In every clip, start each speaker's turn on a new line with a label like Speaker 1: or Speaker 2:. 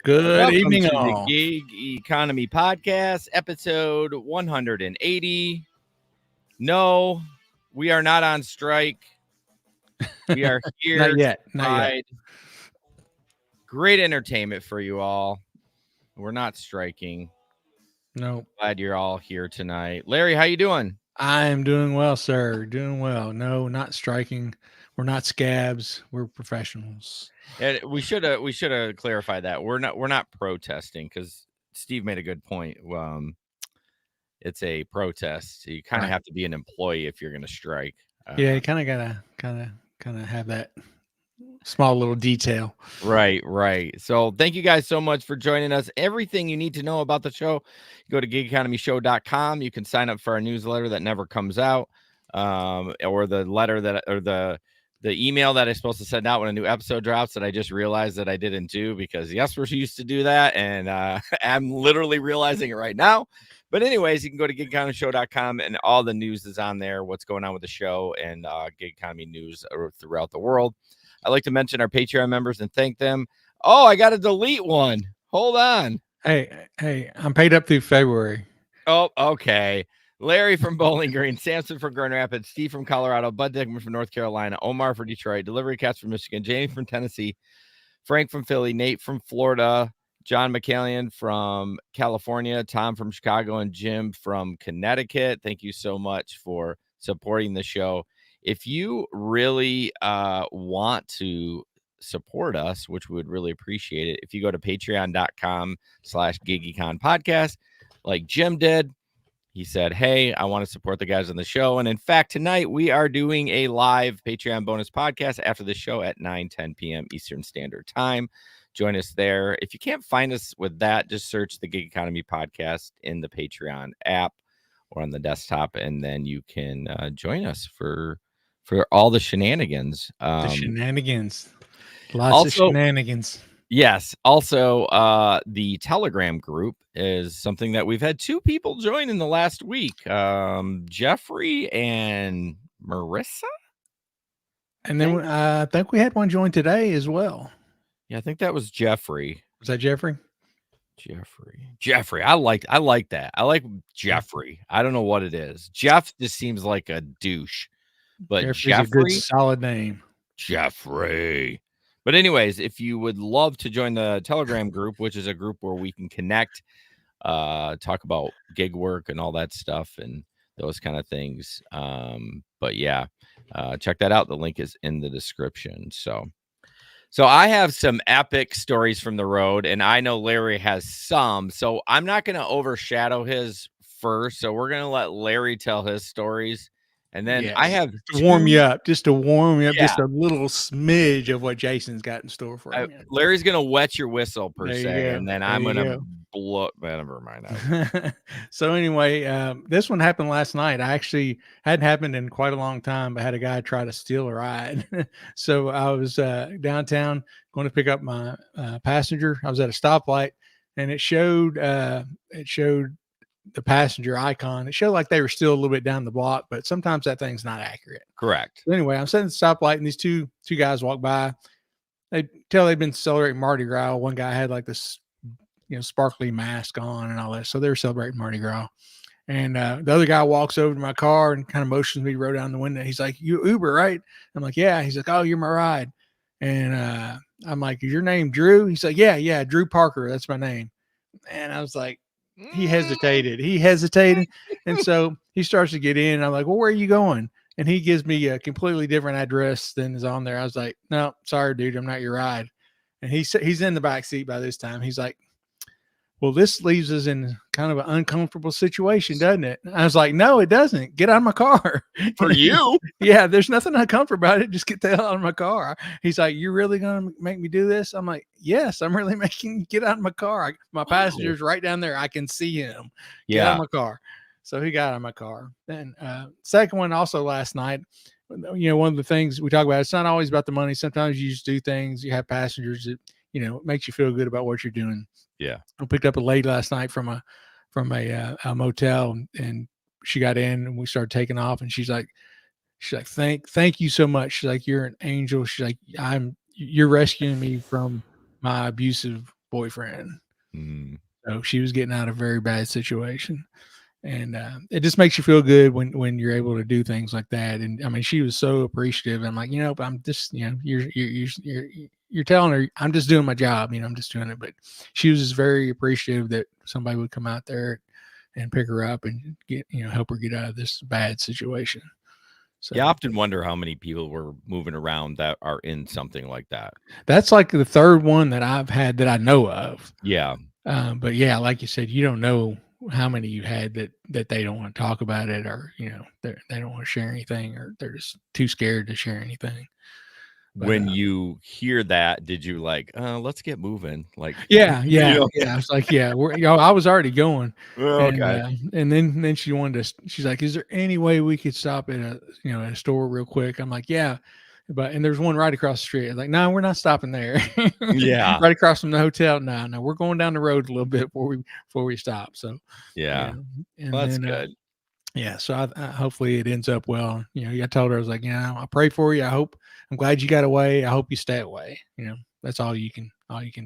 Speaker 1: Good
Speaker 2: Welcome
Speaker 1: evening,
Speaker 2: to the
Speaker 1: all.
Speaker 2: Gig Economy Podcast, episode 180. No, we are not on strike. We are here
Speaker 1: Not yet.
Speaker 2: to
Speaker 1: Not yet.
Speaker 2: provide great entertainment for you all. We're not striking.
Speaker 1: No,
Speaker 2: Glad you're all here tonight. Larry, how you doing?
Speaker 1: I am doing well, sir. Doing well. No, not striking. We're not scabs. We're professionals.
Speaker 2: And we should have clarified that we're not protesting because Steve made a good point. It's a protest. You kind of
Speaker 1: Right.
Speaker 2: have to be an employee if you're going to strike.
Speaker 1: Yeah, you kind of gotta have that small little detail.
Speaker 2: Right. So thank you guys so much for joining us. Everything you need to know about the show, go to gigeconomyshow.com. You can sign up for our newsletter that never comes out, or the letter the email that I'm supposed to send out when a new episode drops that I just realized that I didn't do because Jesper used to do that, and I'm literally realizing it right now. But anyways, you can go to gigeconomyshow.com and all the news is on there, what's going on with the show and gig economy news throughout the world. I'd like to mention our Patreon members and thank them. Oh, I got to delete one. Hold on.
Speaker 1: Hey, I'm paid up through February.
Speaker 2: Oh, okay. Larry from Bowling Green, Samson from Grand Rapids, Steve from Colorado, Bud Dickman from North Carolina, Omar from Detroit, Delivery Cats from Michigan, Jamie from Tennessee, Frank from Philly, Nate from Florida, John McCallion from California, Tom from Chicago, and Jim from Connecticut. Thank you so much for supporting the show. If you really want to support us, which we would really appreciate it, if you go to patreon.com/gigeconpodcast, like Jim did, he said, hey, I want to support the guys on the show. And in fact, tonight we are doing a live Patreon bonus podcast after the show at 9:10 p.m. Eastern Standard Time. Join us there. If you can't find us with that, just search the Gig Economy Podcast in the Patreon app or on the desktop, and then you can join us for all the shenanigans.
Speaker 1: The shenanigans. Lots of shenanigans.
Speaker 2: Yes. Also, the Telegram group is something that we've had two people join in the last week. Jeffrey and Marissa.
Speaker 1: And then I think we had one join today as well.
Speaker 2: Yeah, I think that was Jeffrey.
Speaker 1: Was that Jeffrey?
Speaker 2: Jeffrey. I like that. I like Jeffrey. I don't know what it is. Jeff just seems like a douche. But
Speaker 1: Jeffrey's a good solid name.
Speaker 2: Jeffrey. But anyways, if you would love to join the Telegram group, which is a group where we can connect, talk about gig work and all that stuff and those kind of things. But yeah, check that out. The link is in the description. So I have some epic stories from the road, and I know Larry has some. So I'm not going to overshadow his first. So we're going to let Larry tell his stories. And then I have
Speaker 1: to warm you up, just a little smidge of what Jason's got in store for you.
Speaker 2: Larry's going to wet your whistle per se, and then I'm going to blow. Never mind.
Speaker 1: So anyway, this one happened last night. I actually hadn't happened in quite a long time, but had a guy try to steal a ride. So I was downtown going to pick up my passenger. I was at a stoplight, and it showed the passenger icon. It showed like they were still a little bit down the block, but sometimes that thing's not accurate.
Speaker 2: Correct.
Speaker 1: So anyway, I'm sitting at the stoplight, and these two guys walk by. They tell they've been celebrating Mardi Gras. One guy had like this, sparkly mask on and all that. So they were celebrating Mardi Gras. And the other guy walks over to my car and kind of motions me to roll down the window. He's like, "You Uber, right?" I'm like, "Yeah." He's like, "Oh, you're my ride." And I'm like, "Is your name Drew?" He's like, Yeah, Drew Parker. That's my name. And I was like, he hesitated. And so he starts to get in. I'm like, "Well, where are you going?" And he gives me a completely different address than is on there. I was like, "No, sorry, dude. I'm not your ride." And he's in the back seat by this time. He's like, "Well, this leaves us in kind of an uncomfortable situation, doesn't it?" I was like, "No, it doesn't. Get out of my car."
Speaker 2: For you?
Speaker 1: Yeah, there's nothing uncomfortable about it. Just get the hell out of my car. He's like, "You're really going to make me do this?" I'm like, "Yes, I'm really making you get out of my car. My passenger's right down there. I can see him. Get out of my car." So he got out of my car. Then second one also last night, one of the things we talk about, it's not always about the money. Sometimes you just do things. You have passengers that, it makes you feel good about what you're doing.
Speaker 2: Yeah.
Speaker 1: I picked up a lady last night from a motel, and she got in and we started taking off, and she's like, thank you so much. She's like, "You're an angel." She's like, "You're rescuing me from my abusive boyfriend.
Speaker 2: Mm.
Speaker 1: So she was getting out of a very bad situation. And it just makes you feel good when you're able to do things like that. And I mean, she was so appreciative. I'm like, but I'm just, you're telling her I'm just doing my job. I'm just doing it. But she was just very appreciative that somebody would come out there and pick her up and get, help her get out of this bad situation. So
Speaker 2: Yeah, I often wonder how many people were moving around that are in something like that.
Speaker 1: that's like the third one that I've had that I know of.
Speaker 2: Yeah.
Speaker 1: But yeah, like you said, you don't know how many you had that they don't want to talk about it, or they don't want to share anything, or they're just too scared to share anything. But
Speaker 2: When you hear that, did you like, let's get moving? Like,
Speaker 1: yeah,
Speaker 2: you
Speaker 1: yeah. It's like, yeah, I was already going,
Speaker 2: know?
Speaker 1: and
Speaker 2: Okay.
Speaker 1: then she wanted to. She's like, "Is there any way we could stop at a store real quick?" I'm like, "Yeah." And there's one right across the street. I'm like, no, we're not stopping there.
Speaker 2: Yeah.
Speaker 1: Right across from the hotel. No, we're going down the road a little bit before we stop. So,
Speaker 2: Yeah.
Speaker 1: and
Speaker 2: Well, that's
Speaker 1: then
Speaker 2: good.
Speaker 1: yeah, so hopefully it ends up well. I told her, I was like, I pray for you. I'm glad you got away. I hope you stay away. That's all you can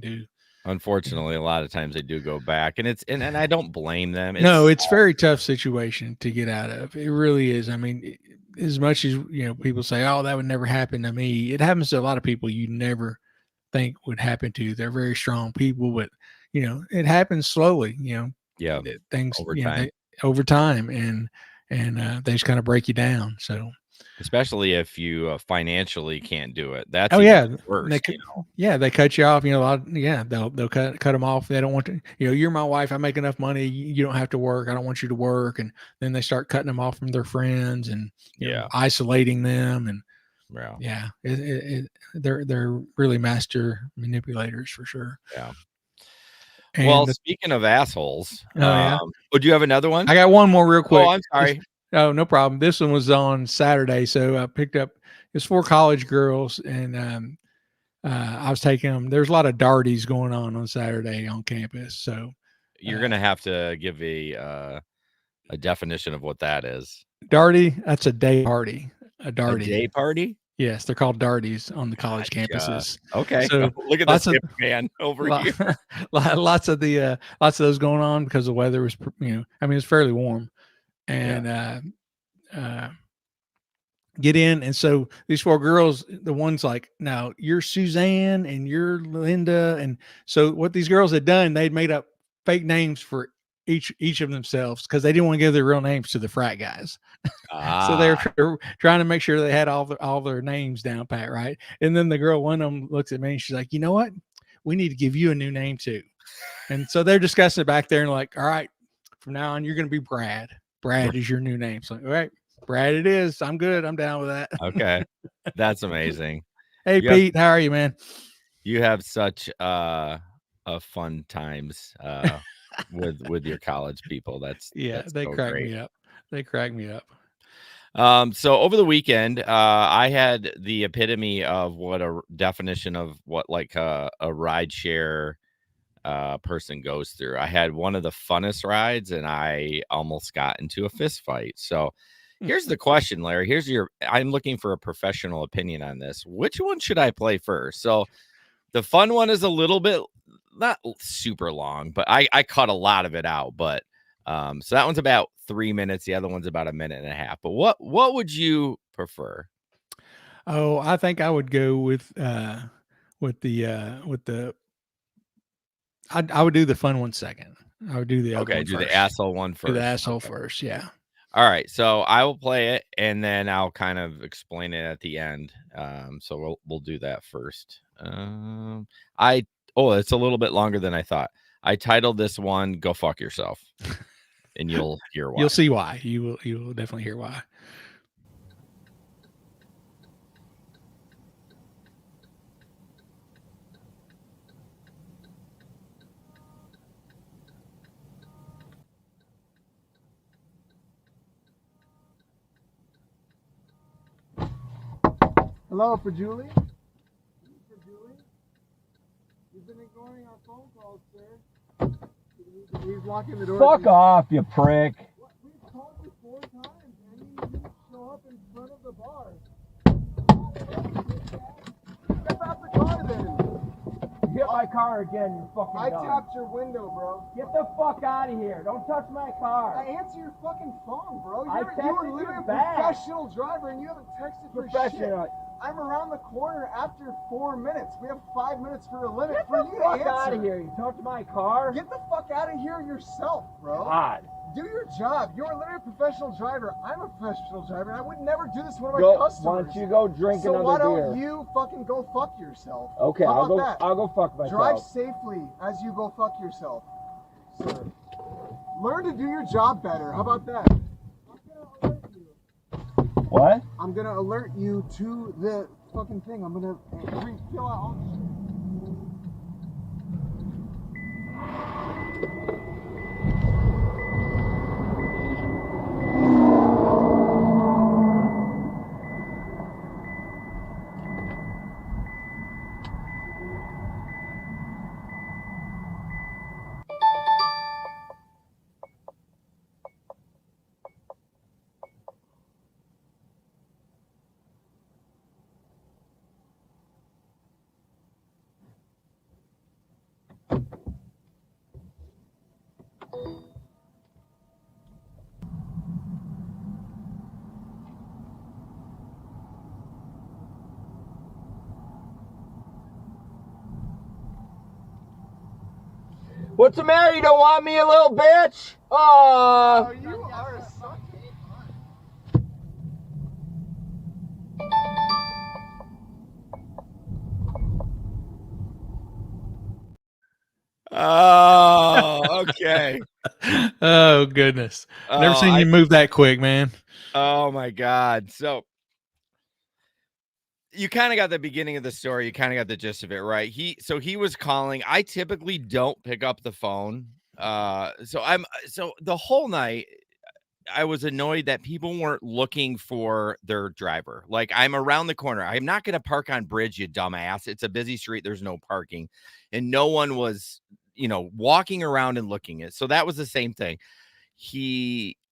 Speaker 1: do.
Speaker 2: Unfortunately, a lot of times they do go back, and and I don't blame them.
Speaker 1: No,
Speaker 2: It's
Speaker 1: it's very tough situation to get out of. It really is. I mean, as much as people say, "Oh, that would never happen to me," it happens to a lot of people you never think would happen to. They're very strong people, but it happens slowly.
Speaker 2: yeah,
Speaker 1: Things
Speaker 2: over time,
Speaker 1: they over time, and they just kind of break you down. So.
Speaker 2: especially if you financially can't do it. That's
Speaker 1: Oh
Speaker 2: even
Speaker 1: yeah,
Speaker 2: worse.
Speaker 1: they cut you off. They'll cut them off. They don't want to. You're my wife. I make enough money. You don't have to work. I don't want you to work. And then they start cutting them off from their friends and
Speaker 2: Yeah.
Speaker 1: isolating them. And
Speaker 2: Yeah.
Speaker 1: yeah, they're really master manipulators for sure.
Speaker 2: Yeah. Well,
Speaker 1: And
Speaker 2: speaking of assholes,
Speaker 1: oh yeah,
Speaker 2: do you have another one?
Speaker 1: I got one more real
Speaker 2: Oh,
Speaker 1: quick.
Speaker 2: I'm sorry.
Speaker 1: Oh, no problem. This one was on Saturday, so I picked up. It's 4 college girls, and I was taking them. There's a lot of darties going on Saturday on campus. So
Speaker 2: You're gonna have to give a definition of what that is.
Speaker 1: darty, that's a day party. A
Speaker 2: A
Speaker 1: darty.
Speaker 2: day party?
Speaker 1: Yes, they're called darties on the college
Speaker 2: Gotcha.
Speaker 1: campuses.
Speaker 2: Okay.
Speaker 1: So
Speaker 2: Look at this hip man over here.
Speaker 1: lots of those going on because the weather was, I mean, it's fairly warm, and get in. And so these 4 girls, the one's like, now you're Suzanne and you're Linda. And so what these girls had done, they'd made up fake names for each of themselves because they didn't want to give their real names to the frat guys. So they were trying to make sure they had all their names down pat, right? And then the girl, one of them looks at me and she's like, you know what? We need to give you a new name too. And so they're discussing it back there and like, all right, from now on, you're going to be Brad. Brad is your new name. So, all right, Brad it is. I'm good. I'm down with that.
Speaker 2: Okay. That's amazing.
Speaker 1: Hey, Pete, how are you, man?
Speaker 2: You have such a fun times with your college people. That's
Speaker 1: they
Speaker 2: so
Speaker 1: crack
Speaker 2: great.
Speaker 1: me up. They crack me up.
Speaker 2: So over the weekend, I had the epitome of what a definition of what like a ride share person goes through. I had one of the funnest rides and I almost got into a fist fight. So here's the question, Larry. I'm looking for a professional opinion on this. Which one should I play first? So the fun one is a little bit not super long, but I cut a lot of it out. But so that one's about 3 minutes. The other one's about 1.5 minutes. But what would you prefer?
Speaker 1: Oh, I think I would go with the I would do the fun one second. I would do the other
Speaker 2: Okay,
Speaker 1: one
Speaker 2: do
Speaker 1: first.
Speaker 2: the asshole one
Speaker 1: Do the
Speaker 2: first.
Speaker 1: asshole
Speaker 2: Okay.
Speaker 1: first. Yeah.
Speaker 2: All right, so I will play it and then I'll kind of explain it at the end. So we'll do that first. It's a little bit longer than I thought. I titled this one "Go Fuck Yourself," and you'll hear why.
Speaker 1: You'll see why. You will definitely hear why. Hello, for Julie. You've been ignoring our phone calls, sir. He's locking the door.
Speaker 3: Fuck off, you prick.
Speaker 1: We've called you 4 times, and you didn't show up in front of the bar. Step out the car then.
Speaker 3: hit my car again, you fucking
Speaker 4: I
Speaker 3: dog.
Speaker 4: tapped your window, bro.
Speaker 3: Get the fuck out of here. Don't touch my car.
Speaker 4: I answer your fucking phone, bro.
Speaker 3: I
Speaker 4: You were
Speaker 3: texted
Speaker 4: literally
Speaker 3: you
Speaker 4: a
Speaker 3: back.
Speaker 4: professional driver and you haven't texted for shit.
Speaker 3: Professional.
Speaker 4: I'm around the corner after 4 minutes. We have 5 minutes for a limit
Speaker 3: Get
Speaker 4: for
Speaker 3: the
Speaker 4: you
Speaker 3: fuck
Speaker 4: to answer.
Speaker 3: out of here. You touched my car?
Speaker 4: Get the fuck out of here yourself, bro.
Speaker 3: God.
Speaker 4: Do your job. You're literally a professional driver. I'm a professional driver, and I would never do this to one of my
Speaker 3: Go,
Speaker 4: customers.
Speaker 3: why don't you go drink
Speaker 4: So
Speaker 3: another
Speaker 4: why
Speaker 3: beer?
Speaker 4: don't you fucking go fuck yourself?
Speaker 3: Okay,
Speaker 4: How
Speaker 3: I'll
Speaker 4: about
Speaker 3: go.
Speaker 4: that?
Speaker 3: I'll go fuck myself.
Speaker 4: Drive safely as you go fuck yourself, sir. Learn to do your job better. How about that?
Speaker 3: What?
Speaker 4: I'm gonna alert you to the fucking thing. I'm gonna fill out all the shit.
Speaker 3: What's the matter? You don't want me, a little bitch?
Speaker 4: Oh, you are a sucker.
Speaker 2: Oh, okay.
Speaker 1: Oh goodness. Never
Speaker 2: Oh,
Speaker 1: seen you move that quick, man.
Speaker 2: Oh my God. So you kind of got the beginning of the story. You kind of got the gist of it, right? He was calling. I typically don't pick up the phone. So the whole night I was annoyed that people weren't looking for their driver. Like, I'm around the corner. I'm not going to park on Bridge, you dumbass. It's a busy street. There's no parking. And no one was, walking around and looking at it. So that was the same thing.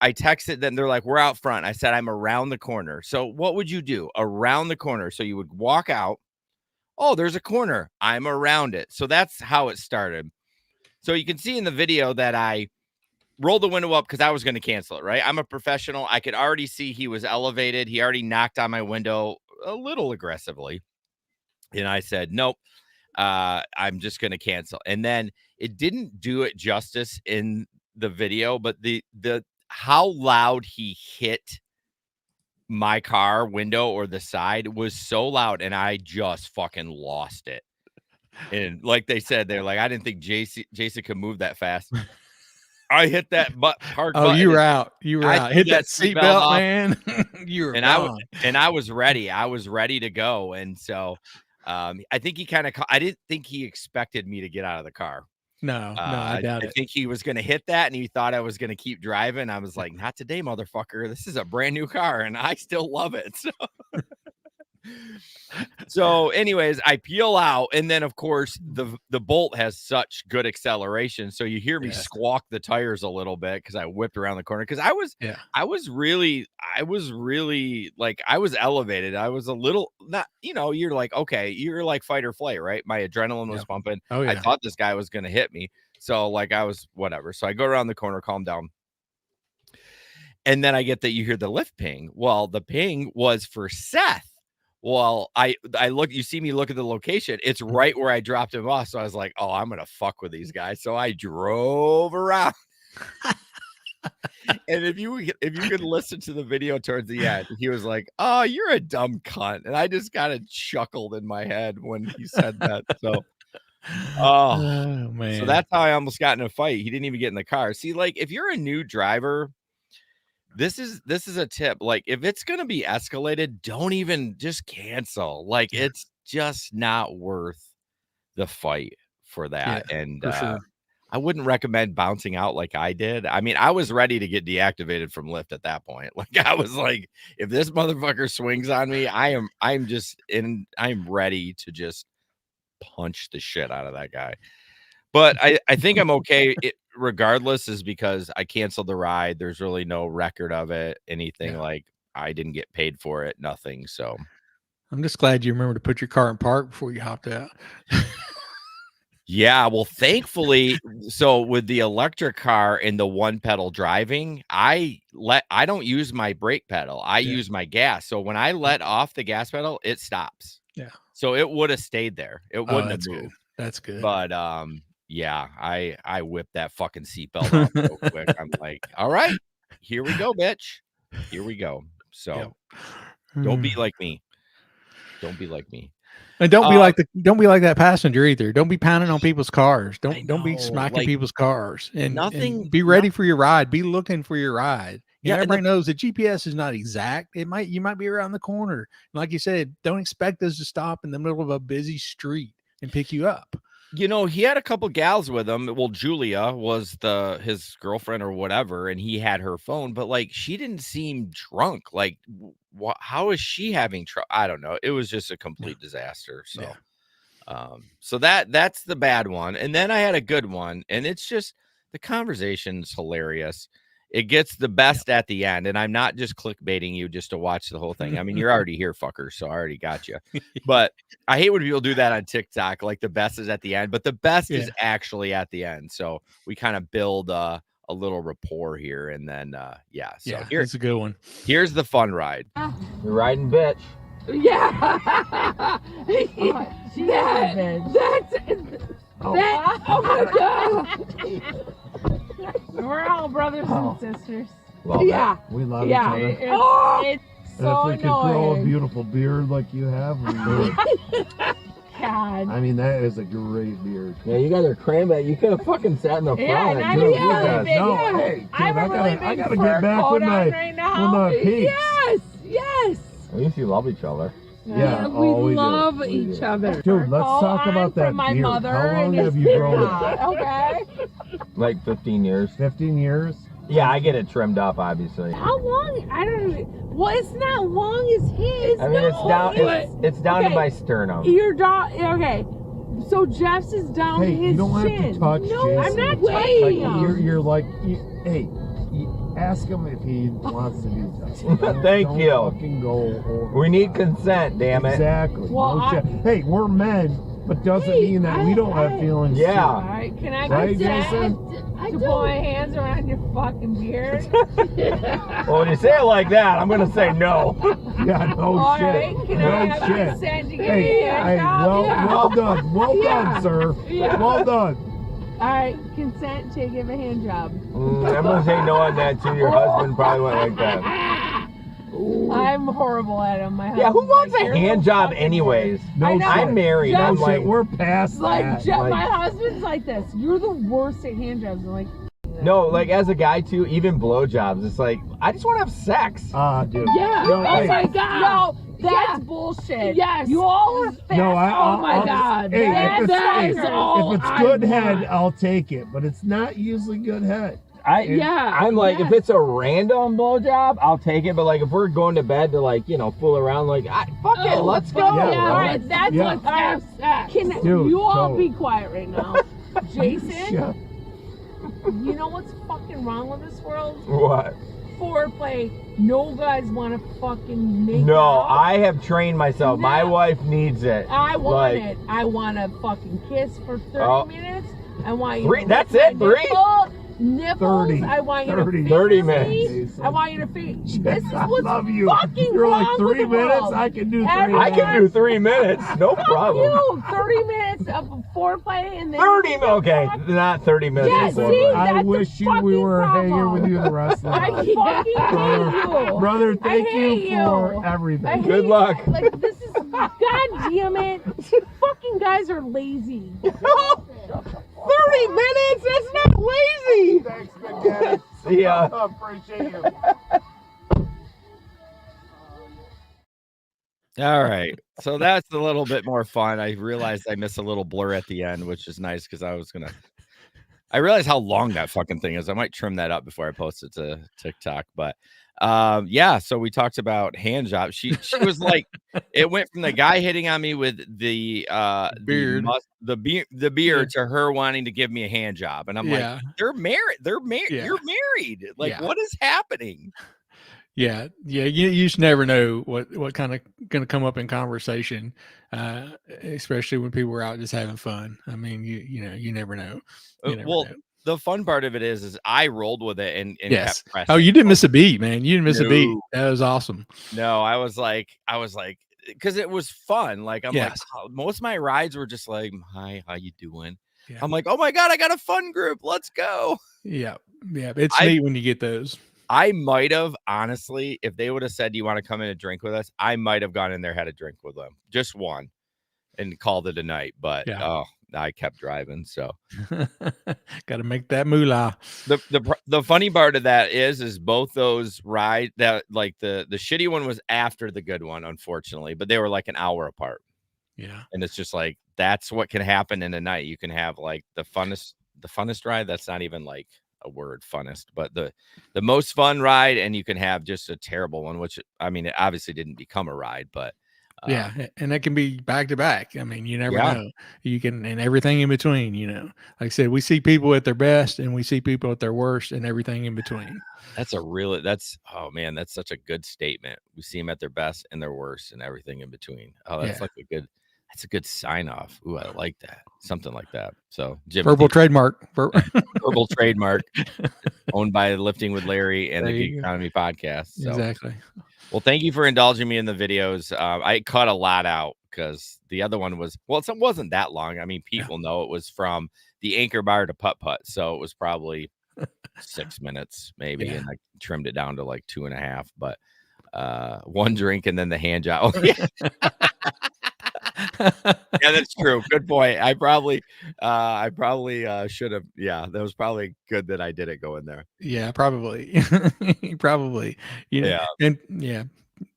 Speaker 2: I texted them. They're like, we're out front. I said, I'm around the corner. So what would you do around the corner? So you would walk out. Oh, there's a corner. I'm around it. So that's how it started. So you can see in the video that I rolled the window up because I was going to cancel it, right? I'm a professional. I could already see he was elevated. He already knocked on my window a little aggressively. And I said, nope, I'm just going to cancel. And then it didn't do it justice in the video, but the how loud he hit my car window or the side was so loud, and I just fucking lost it. And like they said, they're like, I didn't think Jason could move that fast. I hit that park button.
Speaker 1: Oh, you were out. You were out. Hit that seatbelt, man. You were gone.
Speaker 2: I was ready. I was ready to go. And so I think he I didn't think he expected me to get out of the car.
Speaker 1: No, I doubt it.
Speaker 2: I think he was going to hit that, and he thought I was going to keep driving. I was like, not today, motherfucker. This is a brand new car, and I still love it. So anyways, I peel out, and then of course the Bolt has such good acceleration, so you hear me squawk the tires a little bit because I whipped around the corner because I was really like, I was elevated. I was a little, not, you're like, okay, you're like fight or flight, right? My adrenaline was pumping.
Speaker 1: Oh, yeah.
Speaker 2: I thought this guy was gonna hit me, so like I was whatever. So I go around the corner, calm down. And then I get that you hear the lift ping. Well, the ping was for Seth. Well, I look, you see me look at the location. It's right where I dropped him off. So I was like, oh, I'm going to fuck with these guys. So I drove around. And if you could listen to the video towards the end, he was like, oh, you're a dumb cunt. And I just kind of chuckled in my head when he said that. So, oh man. So that's how I almost got in a fight. He didn't even get in the car. See, like, if you're a new driver, this is a tip. Like, if it's going to be escalated, don't even just cancel. Like, it's just not worth the fight for that.
Speaker 1: Yeah,
Speaker 2: and
Speaker 1: for sure.
Speaker 2: I wouldn't recommend bouncing out like I did. I mean, I was ready to get deactivated from Lyft at that point. Like, I was like, if this motherfucker swings on me, I'm ready to just punch the shit out of that guy. But I think I'm okay regardless, is because I canceled the ride. There's really no record of it, anything. Like, I didn't get paid for it, nothing. So
Speaker 1: I'm just glad you remember to put your car in park before you hopped out.
Speaker 2: Yeah, well, thankfully, so with the electric car and the one pedal driving, I don't use my brake pedal. I use my gas. So when I let off the gas pedal, it stops.
Speaker 1: Yeah.
Speaker 2: So it would have stayed there. It wouldn't have
Speaker 1: That's
Speaker 2: moved.
Speaker 1: good. That's good.
Speaker 2: But yeah, I whipped that fucking seatbelt off real quick. I'm like, all right, here we go, bitch. Here we go. So don't be like me. Don't be like me.
Speaker 1: And don't be like that passenger either. Don't be pounding on people's cars. Don't be smacking people's cars. And be ready for your ride. Be looking for your ride. And everybody knows that GPS is not exact. You might be around the corner. Like you said, don't expect us to stop in the middle of a busy street and pick you up.
Speaker 2: You know, he had a couple gals with him. Well, Julia was his girlfriend or whatever, and he had her phone, but like she didn't seem drunk. Like, how is she having trouble? I don't know. It was just a complete disaster. So, so that's the bad one. And then I had a good one, and it's just the conversation's hilarious. It gets the best at the end, and I'm not just clickbaiting you just to watch the whole thing. I mean, you're already here, fucker, so I already got you. But I hate when people do that on TikTok, like the best is at the end, but the best is actually at the end. So we kind of build a little rapport here, and then so
Speaker 1: here's a good one.
Speaker 2: Here's the fun ride.
Speaker 3: You're riding, bitch.
Speaker 5: Yeah. Oh my God. We're all brothers and sisters.
Speaker 3: Love
Speaker 5: yeah.
Speaker 6: We love each other.
Speaker 5: It's
Speaker 6: And
Speaker 5: so
Speaker 6: if we could grow a
Speaker 5: annoying.
Speaker 6: beautiful beard like you have, we would.
Speaker 5: God.
Speaker 6: I mean, that is a great beard.
Speaker 3: Yeah, you guys are cramming it. You could have fucking sat in the front.
Speaker 5: and
Speaker 3: and
Speaker 5: I'm
Speaker 3: drove
Speaker 5: really
Speaker 3: you guys.
Speaker 5: big.
Speaker 6: No,
Speaker 5: yeah.
Speaker 6: hey, kid,
Speaker 5: I have a really big
Speaker 6: I gotta
Speaker 5: fur
Speaker 6: get back
Speaker 5: coat
Speaker 6: with
Speaker 5: on
Speaker 6: my
Speaker 5: right now.
Speaker 6: peeps.
Speaker 5: Yes.
Speaker 3: At least you love each other.
Speaker 6: Yeah,
Speaker 5: we
Speaker 6: oh, we do.
Speaker 5: love
Speaker 6: We
Speaker 5: each
Speaker 6: do.
Speaker 5: other.
Speaker 6: Dude, let's talk about that
Speaker 5: from my
Speaker 6: beard.
Speaker 5: mother
Speaker 6: How long
Speaker 5: and
Speaker 6: have
Speaker 5: his
Speaker 6: you grown it?
Speaker 5: Okay.
Speaker 3: Like 15 years.
Speaker 6: 15 years?
Speaker 3: Yeah, I get it trimmed up, obviously.
Speaker 5: How long? I don't know. Well, it's not long as his.
Speaker 3: I mean, it's down to my sternum.
Speaker 5: Your dog. Okay. So Jeff's is down to
Speaker 6: Hey,
Speaker 5: his
Speaker 6: you don't
Speaker 5: chin.
Speaker 6: have to touch
Speaker 5: No, I'm
Speaker 6: Jason.
Speaker 5: not touching him.
Speaker 6: You're like, hey, ask him if he wants to be touched.
Speaker 3: Thank
Speaker 6: Don't
Speaker 3: you.
Speaker 6: Fucking go over
Speaker 3: We need
Speaker 6: that.
Speaker 3: consent, damn it.
Speaker 6: Exactly.
Speaker 5: Well,
Speaker 6: No shit. Hey, we're men, but doesn't mean that we don't have feelings.
Speaker 3: Yeah.
Speaker 5: All right, can I
Speaker 6: Right,
Speaker 5: consent
Speaker 6: Jason?
Speaker 5: to put my hands around your fucking beard?
Speaker 3: Well, when you say it like that, I'm gonna say no.
Speaker 6: Yeah, no
Speaker 5: All
Speaker 6: shit.
Speaker 5: right, can I
Speaker 6: No
Speaker 5: have
Speaker 6: shit.
Speaker 5: consent to give
Speaker 6: Hey,
Speaker 5: me a
Speaker 6: hey,
Speaker 5: job?
Speaker 6: well done. Well done, sir.
Speaker 5: Yeah.
Speaker 6: Well done.
Speaker 5: All right, consent to give a hand job.
Speaker 3: I'm gonna say no on that too. Your husband probably went like that.
Speaker 5: I'm horrible at them. My
Speaker 3: Yeah, who
Speaker 5: husband's
Speaker 3: wants
Speaker 5: like,
Speaker 3: a
Speaker 5: "You're
Speaker 3: hand
Speaker 5: the
Speaker 3: job
Speaker 5: fucking
Speaker 3: anyways?
Speaker 6: No
Speaker 5: I know.
Speaker 6: shit.
Speaker 3: I'm married.
Speaker 5: Jeff,
Speaker 3: I'm
Speaker 6: No
Speaker 3: like,
Speaker 6: shit. We're past
Speaker 5: Like,
Speaker 6: that.
Speaker 5: Jeff,
Speaker 6: Like,
Speaker 5: my husband's like this. You're the worst at hand jobs. I'm like,
Speaker 3: no, like as a guy too, even blowjobs. It's like I just want to have sex.
Speaker 6: dude.
Speaker 5: yeah.
Speaker 3: No,
Speaker 5: oh
Speaker 3: hey.
Speaker 5: my God. No, that's bullshit. Yes. You all are fast.
Speaker 6: No,
Speaker 5: oh my
Speaker 6: I'll
Speaker 5: God.
Speaker 6: Hey,
Speaker 5: that is all
Speaker 6: if it's
Speaker 5: I
Speaker 6: good
Speaker 5: want.
Speaker 6: head, I'll take it. But it's not usually good head.
Speaker 3: I'm like, if it's a random blowjob, I'll take it. But like, if we're going to bed to like, fool around, like, fuck it, let's go.
Speaker 6: Yeah,
Speaker 5: Yeah, all right. That's
Speaker 6: yeah.
Speaker 5: what have sex. Can
Speaker 6: Dude,
Speaker 5: you all
Speaker 6: totally.
Speaker 5: be quiet right now? Jason,
Speaker 6: Yeah.
Speaker 5: you know what's fucking wrong with this world?
Speaker 3: What?
Speaker 5: Foreplay. No guys want to fucking make
Speaker 3: No,
Speaker 5: out.
Speaker 3: I have trained myself. My
Speaker 5: No.
Speaker 3: wife needs it.
Speaker 5: I want
Speaker 3: like,
Speaker 5: it. I want to fucking kiss for 30
Speaker 3: Oh.
Speaker 5: minutes. I want you
Speaker 3: 3?
Speaker 5: to
Speaker 3: That's
Speaker 5: lick
Speaker 3: it?
Speaker 5: my
Speaker 3: 3?
Speaker 5: nipples.
Speaker 6: 30.
Speaker 5: I want you
Speaker 6: 30.
Speaker 5: to
Speaker 3: 30
Speaker 5: face
Speaker 3: minutes.
Speaker 5: me. I want you to face. This is
Speaker 6: I
Speaker 5: what's
Speaker 6: love you.
Speaker 5: fucking
Speaker 6: You're
Speaker 5: wrong
Speaker 6: like
Speaker 5: with
Speaker 6: 3
Speaker 5: the
Speaker 6: minutes.
Speaker 5: world.
Speaker 6: I can do 3
Speaker 5: Every-
Speaker 3: I
Speaker 6: minutes.
Speaker 3: can do 3 minutes. No problem.
Speaker 5: You 30 minutes of foreplay and then
Speaker 3: 30
Speaker 5: you
Speaker 3: Okay,
Speaker 5: fuck.
Speaker 3: not 30 minutes.
Speaker 5: Yeah,
Speaker 3: before
Speaker 5: see?
Speaker 3: bed.
Speaker 6: I
Speaker 5: That's
Speaker 6: wish
Speaker 5: a
Speaker 6: we
Speaker 5: fucking
Speaker 6: were hanging
Speaker 5: problem.
Speaker 6: with you the rest of the
Speaker 5: I
Speaker 6: night.
Speaker 5: fucking hate you.
Speaker 6: Brother, thank you
Speaker 5: hate you.
Speaker 6: for
Speaker 5: I
Speaker 6: everything.
Speaker 5: hate
Speaker 3: Good luck.
Speaker 5: Like this is, god damn it. Fucking guys are lazy.
Speaker 3: 30 minutes? That's not lazy.
Speaker 6: Thanks, Big Daddy.
Speaker 3: See ya.
Speaker 6: Appreciate you.
Speaker 2: All right. So that's a little bit more fun. I realized I missed a little blur at the end, which is nice because I realized how long that fucking thing is. I might trim that up before I post it to TikTok. But yeah, so we talked about hand jobs. She was like, it went from the guy hitting on me with the
Speaker 1: Beard.
Speaker 2: the beard to her wanting to give me a hand job. And I'm like, they're married.
Speaker 1: Yeah.
Speaker 2: You're married. Like,
Speaker 1: Yeah.
Speaker 2: what is happening?
Speaker 1: Yeah, you just never know what kind of going to come up in conversation, especially when people are out just having fun. I mean, you never know. You never
Speaker 2: Well,
Speaker 1: know.
Speaker 2: the fun part of it is I rolled with it and kept
Speaker 1: Yes.
Speaker 2: pressing.
Speaker 1: Oh, you didn't miss a beat, man. You didn't miss a beat.
Speaker 2: No.
Speaker 1: That was awesome.
Speaker 2: No, I was like, because it was fun. Like, I'm like,
Speaker 1: Yes.
Speaker 2: oh, most of my rides were just like, hi, how you doing?
Speaker 1: Yeah.
Speaker 2: I'm like, oh my God, I got a fun group. Let's go.
Speaker 1: Yeah. Yeah. It's
Speaker 2: I
Speaker 1: neat when you get those.
Speaker 2: I might have, honestly, if they would have said, do you want to come in and drink with us? I might have gone in there, had a drink with them, just one, and called it a night. But
Speaker 1: Yeah.
Speaker 2: I kept driving. So
Speaker 1: Got to make that moolah.
Speaker 2: the funny part of that is both those rides that like the shitty one was after the good one, unfortunately, but they were like an hour apart.
Speaker 1: Yeah.
Speaker 2: And it's just like that's what can happen in a night. You can have like the funnest ride. That's not even like a word, funnest, but the most fun ride, and you can have just a terrible one, which I mean, it obviously didn't become a ride, but
Speaker 1: Yeah, and that can be back to back. I mean, you never
Speaker 2: Yeah.
Speaker 1: know. You can, and everything in between. Like I said, we see people at their best, and we see people at their worst, and everything in between.
Speaker 2: that's oh man, that's such a good statement. We see them at their best and their worst and everything in between. Oh, that's
Speaker 1: Yeah.
Speaker 2: that's a good sign off. Ooh, I like that. Something like that. So Jim,
Speaker 1: Verbal trademark.
Speaker 2: verbal trademark owned by Lifting with Larry and
Speaker 1: There
Speaker 2: the
Speaker 1: you
Speaker 2: Gig
Speaker 1: go.
Speaker 2: Economy podcast. So
Speaker 1: Exactly.
Speaker 2: well, thank you for indulging me in the videos. I cut a lot out because the other one was, well, it wasn't that long. I mean, people know it was from the Anchor Bar to Putt Putt. So it was probably 6 minutes maybe.
Speaker 1: Yeah.
Speaker 2: And I trimmed it down to like 2.5, but one drink and then the hand job. Yeah, that's true. Good point. I probably should have. Yeah, that was probably good that I didn't go in there.
Speaker 1: Yeah, probably. Probably.
Speaker 2: Yeah.
Speaker 1: And yeah.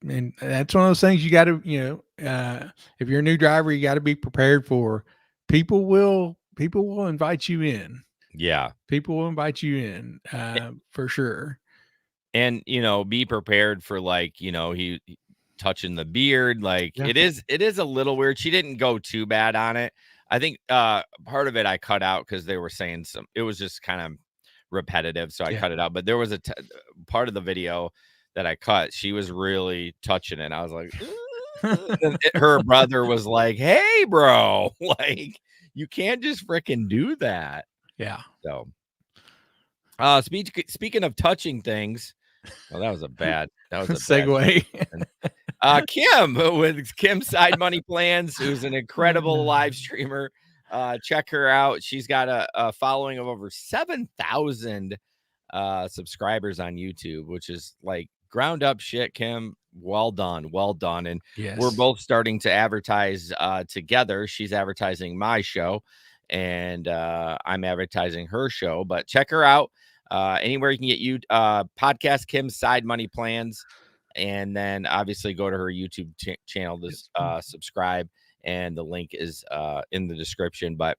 Speaker 1: And that's one of those things you got to, if you're a new driver, you got to be prepared for. People will invite you in.
Speaker 2: Yeah.
Speaker 1: People will invite you in, for sure.
Speaker 2: And be prepared for like he touching the beard. Like
Speaker 1: Yeah.
Speaker 2: it is a little weird. She didn't go too bad on it. I think part of it I cut out because they were saying it was just kind of repetitive, so I cut it out. But there was a part of the video that I cut. She was really touching it. I was like, her brother was like, hey bro, like you can't just freaking do that.
Speaker 1: Yeah.
Speaker 2: So speaking of touching things, well, that was a bad
Speaker 1: segue.
Speaker 2: Kim with Kim Side Money Plans, who's an incredible live streamer. Check her out. She's got a following of over 7,000 subscribers on YouTube, which is like ground up shit. Kim, well done. And we're both starting to advertise together. She's advertising my show and I'm advertising her show, but check her out anywhere you can get podcast Kim's Side Money Plans, and then obviously go to her YouTube channel to subscribe, and the link is in the description. But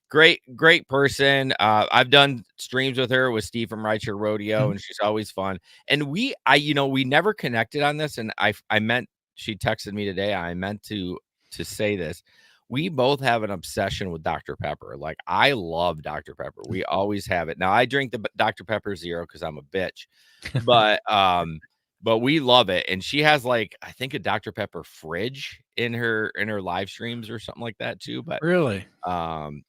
Speaker 2: great person. I've done streams with her with Steve from Rideshare Rodeo, and she's always fun. And we never connected on this, and I meant, she texted me today, I meant to say this. We both have an obsession with Dr. Pepper. Like, I love Dr. Pepper. We always have it. Now, I drink the Dr. Pepper Zero because I'm a bitch, but we love it. And she has like, I think, a Dr. Pepper fridge in her live streams or something like that too. But
Speaker 1: really,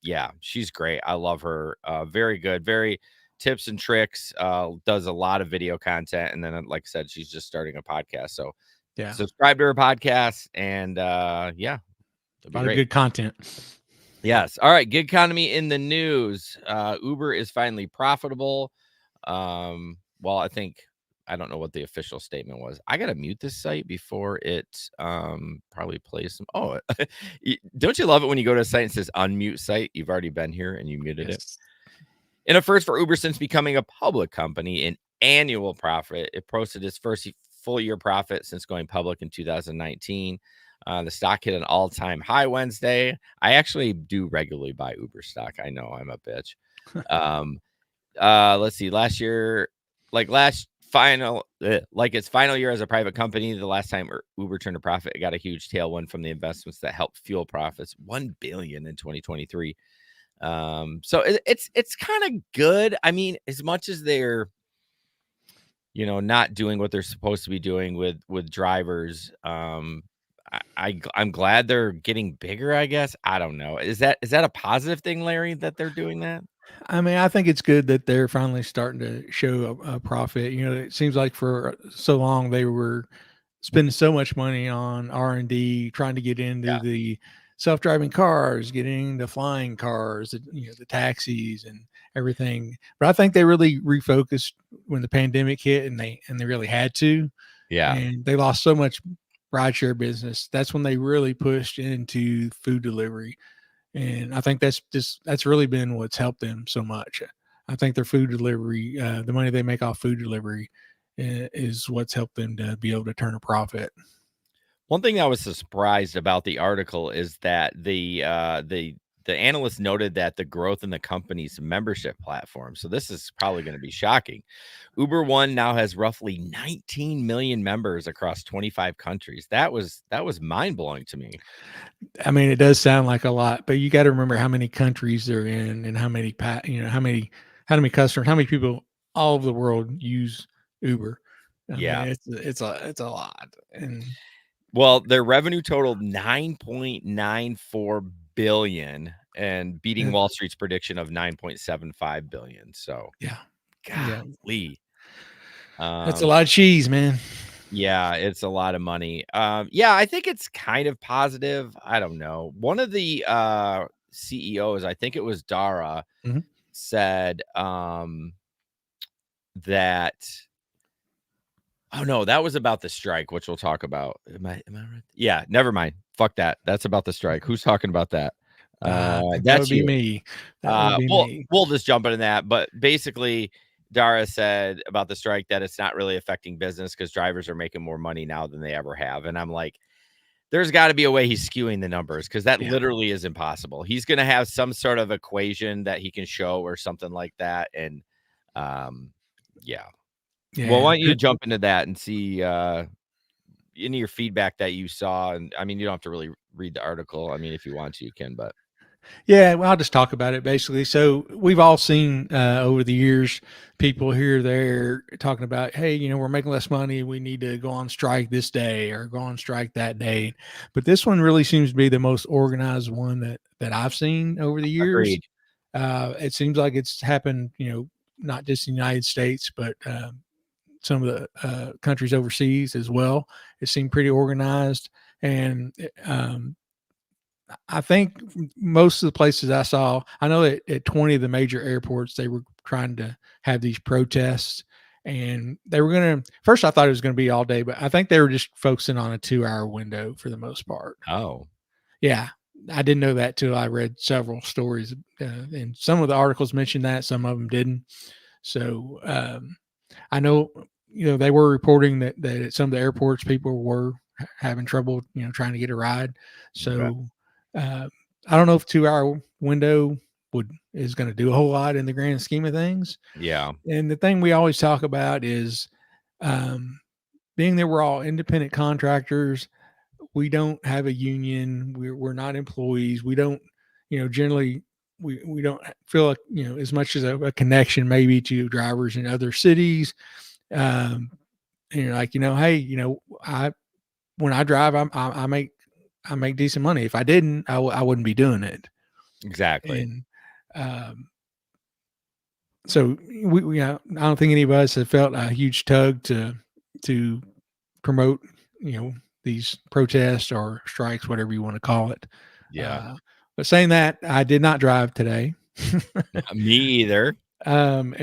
Speaker 2: yeah, she's great. I love her. Very good. Very tips and tricks. Does a lot of video content. And then, like I said, she's just starting a podcast. So
Speaker 1: yeah,
Speaker 2: subscribe to her podcast, and yeah.
Speaker 1: A lot of good content.
Speaker 2: Yes. All right. Gig economy in the news. Uber is finally profitable. Well, I don't know what the official statement was. I gotta mute this site before it probably plays some. Oh, don't you love it when you go to a site and it says unmute site? You've already been here and you muted it. In a first for Uber since becoming a public company, an annual profit. It posted its first full year profit since going public in 2019. The stock hit an all-time high Wednesday. I actually do regularly buy Uber stock. I know I'm a bitch. Let's see. Last year, its final year as a private company, the last time Uber turned a profit, it got a huge tailwind from the investments that helped fuel profits. $1 billion in 2023. So it's kind of good. I mean, as much as they're not doing what they're supposed to be doing with drivers. I'm glad they're getting bigger, I guess. I don't know. Is that a positive thing, Larry, that they're doing that?
Speaker 1: I mean, I think it's good that they're finally starting to show a profit. It seems like for so long they were spending so much money on R&D, trying to get into
Speaker 2: Yeah.
Speaker 1: the self-driving cars, getting the flying cars, the taxis and everything. But I think they really refocused when the pandemic hit, and they really had to.
Speaker 2: Yeah.
Speaker 1: And they lost so much rideshare business. That's when they really pushed into food delivery. And I think that's really been what's helped them so much. I think their food delivery, the money they make off food delivery, is what's helped them to be able to turn a profit.
Speaker 2: One thing I was surprised about the article is that the analyst noted that the growth in the company's membership platform. So this is probably going to be shocking. Uber One now has roughly 19 million members across 25 countries. That was mind blowing to me.
Speaker 1: I mean, it does sound like a lot, but you got to remember how many countries they're in and how many how many customers, how many people all over the world use Uber. I
Speaker 2: Yeah.
Speaker 1: mean, it's a lot. And
Speaker 2: well, their revenue totaled 9.94 billion and beating Wall Street's prediction of 9.75 billion. So
Speaker 1: yeah,
Speaker 2: golly.
Speaker 1: That's a lot of cheese, man.
Speaker 2: Yeah, it's a lot of money. Yeah, I think it's kind of positive. I don't know. One of the CEOs, I think it was Dara, said that. Oh no, that was about the strike, which we'll talk about. Am I right? Yeah, never mind. Fuck that. That's about the strike. Who's talking about that?
Speaker 1: That would be me. That would be me.
Speaker 2: We'll just jump into that. But basically, Dara said about the strike that it's not really affecting business because drivers are making more money now than they ever have. And I'm like, there's got to be a way he's skewing the numbers because that literally is impossible. He's going to have some sort of equation that he can show or something like that. And yeah. Well, why don't you jump into that and see any of your feedback that you saw? And I mean, you don't have to really read the article. I mean, if you want to, you can, but.
Speaker 1: Yeah, well, I'll just talk about it basically. So we've all seen over the years people here or there talking about, hey, we're making less money. We need to go on strike this day or go on strike that day. But this one really seems to be the most organized one that I've seen over the years.
Speaker 2: Agreed.
Speaker 1: It seems like it's happened, not just in the United States, but some of the countries overseas as well. It seemed pretty organized. And I think most of the places I saw, I know that at 20 of the major airports, they were trying to have these protests, and they were going to, first I thought it was going to be all day, but I think they were just focusing on a 2-hour window for the most part.
Speaker 2: Oh,
Speaker 1: yeah. I didn't know that till I read several stories, and some of the articles mentioned that, some of them didn't. So I know, they were reporting that at some of the airports, people were having trouble, trying to get a ride. So I don't know if 2-hour window is going to do a whole lot in the grand scheme of things.
Speaker 2: Yeah.
Speaker 1: And the thing we always talk about is being that we're all independent contractors, we don't have a union. We're not employees. We don't, generally we don't feel like, as much as a connection maybe to drivers in other cities. Like, hey, when I drive, I make decent money. If I didn't, I wouldn't be doing it.
Speaker 2: Exactly.
Speaker 1: And so we I don't think any of us have felt a huge tug to promote, these protests or strikes, whatever you want to call it.
Speaker 2: Yeah.
Speaker 1: But saying that, I did not drive today.
Speaker 2: Me either.
Speaker 1: And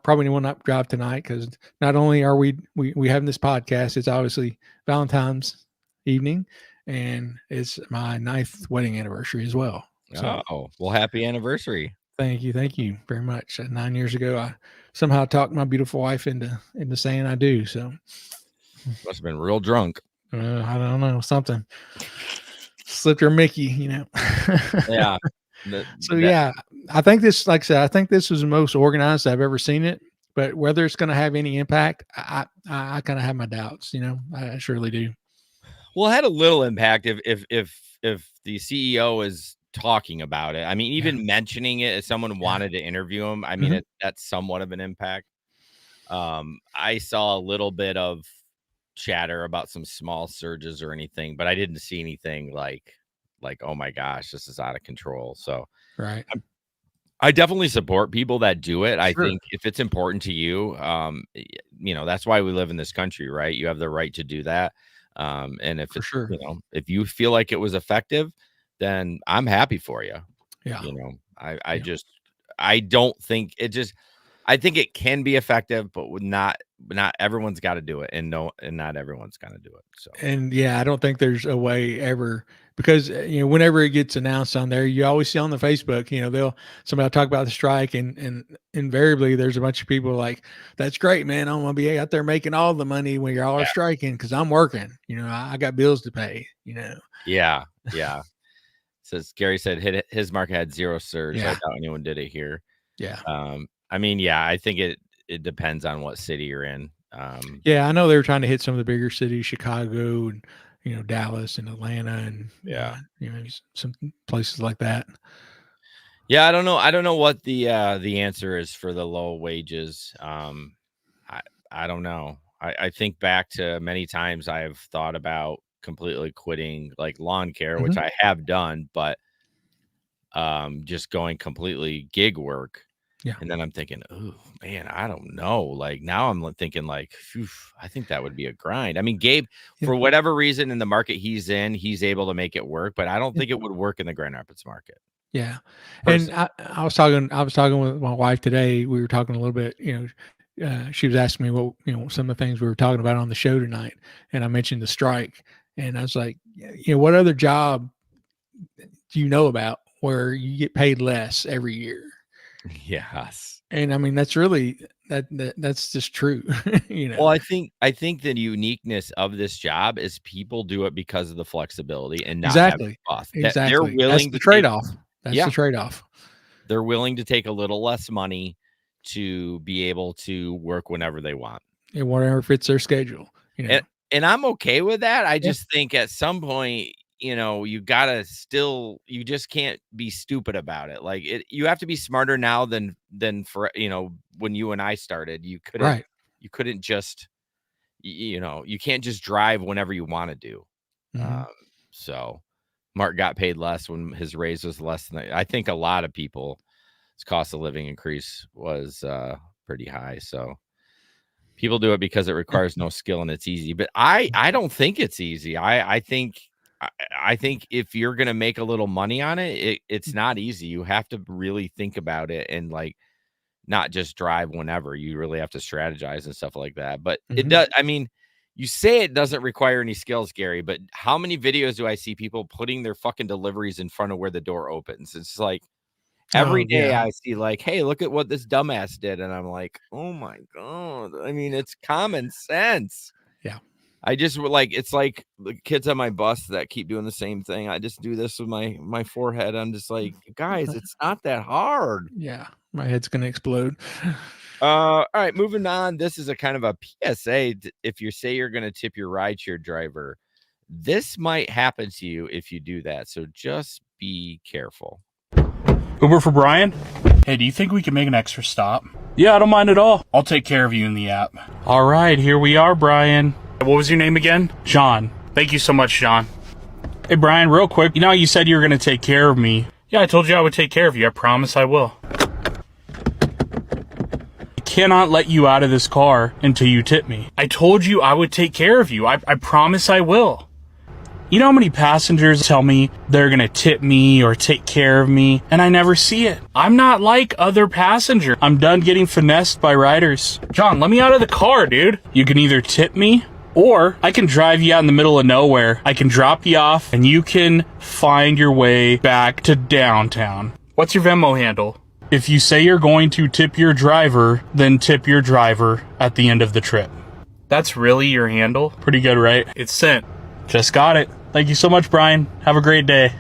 Speaker 1: probably will not drive tonight because not only are we having this podcast, it's obviously Valentine's evening, and it's my 9th wedding anniversary as well. So,
Speaker 2: well, happy anniversary.
Speaker 1: Thank you very much. 9 years ago, I somehow talked my beautiful wife into saying I do. So
Speaker 2: must have been real drunk.
Speaker 1: I don't know, something slipped her Mickey,
Speaker 2: Yeah.
Speaker 1: Yeah, I think this, like I said, I think this was the most organized I've ever seen it. But whether it's going to have any impact, I kind of have my doubts. I surely do.
Speaker 2: Well, it had a little impact if the CEO is talking about it. I mean, even mentioning it, if someone wanted to interview him, I mean, that's somewhat of an impact. I saw a little bit of chatter about some small surges or anything, but I didn't see anything like, oh my gosh, this is out of control. So
Speaker 1: Right.
Speaker 2: I definitely support people that do it. I
Speaker 1: Sure.
Speaker 2: think if it's important to you, you know, that's why we live in this country, right? You have the right to do that. And if
Speaker 1: For
Speaker 2: it's,
Speaker 1: sure.
Speaker 2: you know, if you feel like it was effective, then I'm happy for you.
Speaker 1: Yeah.
Speaker 2: You know, I
Speaker 1: Yeah.
Speaker 2: just, I don't think it just, I think it can be effective, but not everyone's got to do it, and not everyone's gonna do it. So,
Speaker 1: And yeah, I don't think there's a way ever, because whenever it gets announced on there, you always see on the Facebook, somebody will talk about the strike, and invariably there's a bunch of people like, that's great, man. I'm gonna be out there making all the money when you're all are striking because I'm working. I got bills to pay.
Speaker 2: yeah. Says Gary said his market had zero surge.
Speaker 1: Yeah.
Speaker 2: I doubt anyone did it here.
Speaker 1: Yeah.
Speaker 2: I mean, yeah, I think it depends on what city you're in.
Speaker 1: Yeah, I know they were trying to hit some of the bigger cities, Chicago and Dallas and Atlanta and some places like that.
Speaker 2: Yeah, I don't know what the answer is for the low wages. I don't know. I think back to many times I've thought about completely quitting like lawn care, which I have done, but just going completely gig work.
Speaker 1: Yeah.
Speaker 2: And then I'm thinking, oh man, I don't know. Like now I'm thinking like, phew, I think that would be a grind. I mean, Gabe, for whatever reason in the market he's in, he's able to make it work, but I don't think it would work in the Grand Rapids market.
Speaker 1: Yeah. And I was talking with my wife today. We were talking a little bit, she was asking me what, some of the things we were talking about on the show tonight. And I mentioned the strike, and I was like, what other job do you know about where you get paid less every year?
Speaker 2: Yes.
Speaker 1: And I mean, that's really, that's just true.
Speaker 2: Well, I think the uniqueness of this job is people do it because of the flexibility and not
Speaker 1: exactly.
Speaker 2: Exactly. They're willing
Speaker 1: that's
Speaker 2: to
Speaker 1: the trade-off. That's the trade-off.
Speaker 2: They're willing to take a little less money to be able to work whenever they want.
Speaker 1: And whatever fits their schedule.
Speaker 2: And I'm okay with that. I just think at some point, you gotta you just can't be stupid about it. Like you have to be smarter now than for, when you and I started, you couldn't just, you can't just drive whenever you want to do. So Mark got paid less when his raise was less than I think a lot of people's cost of living increase was pretty high. So people do it because it requires no skill and it's easy, but I don't think it's easy. I think if you're going to make a little money on it, it's not easy. You have to really think about it and like not just drive whenever. You really have to strategize and stuff like that. But it does. I mean, you say it doesn't require any skills, Gary, but how many videos do I see people putting their fucking deliveries in front of where the door opens? It's like every day I see like, hey, look at what this dumbass did. And I'm like, oh my God. I mean, it's common sense.
Speaker 1: Yeah.
Speaker 2: I just like, it's like the kids on my bus that keep doing the same thing. I just do this with my forehead. I'm just like, guys, it's not that hard.
Speaker 1: Yeah. My head's going to explode.
Speaker 2: All right, moving on. This is a kind of a PSA. If you say you're going to tip your rideshare driver, this might happen to you if you do that. So just be careful.
Speaker 7: Uber for Brian? Hey, do you think we can make an extra stop? Yeah, I don't mind at all. I'll take care of you in the app. All right, here we are, Brian. What was your name again? John. Thank you so much, John. Hey, Brian, real quick. You know how you said you were going to take care of me? Yeah, I told you I would take care of you. I promise I will. I cannot let you out of this car until you tip me. I told you I would take care of you. I promise I will. You know how many passengers tell me they're gonna tip me or take care of me, and I never see it? I'm not like other passengers. I'm done getting finessed by riders. John, let me out of the car, dude. You can either tip me, or I can drive you out in the middle of nowhere. I can drop you off, and you can find your way back to downtown. What's your Venmo handle? If you say you're going to tip your driver, then tip your driver at the end of the trip. That's really your handle? Pretty good, right? It's sent. Just got it. Thank you so much, Brian. Have a great day.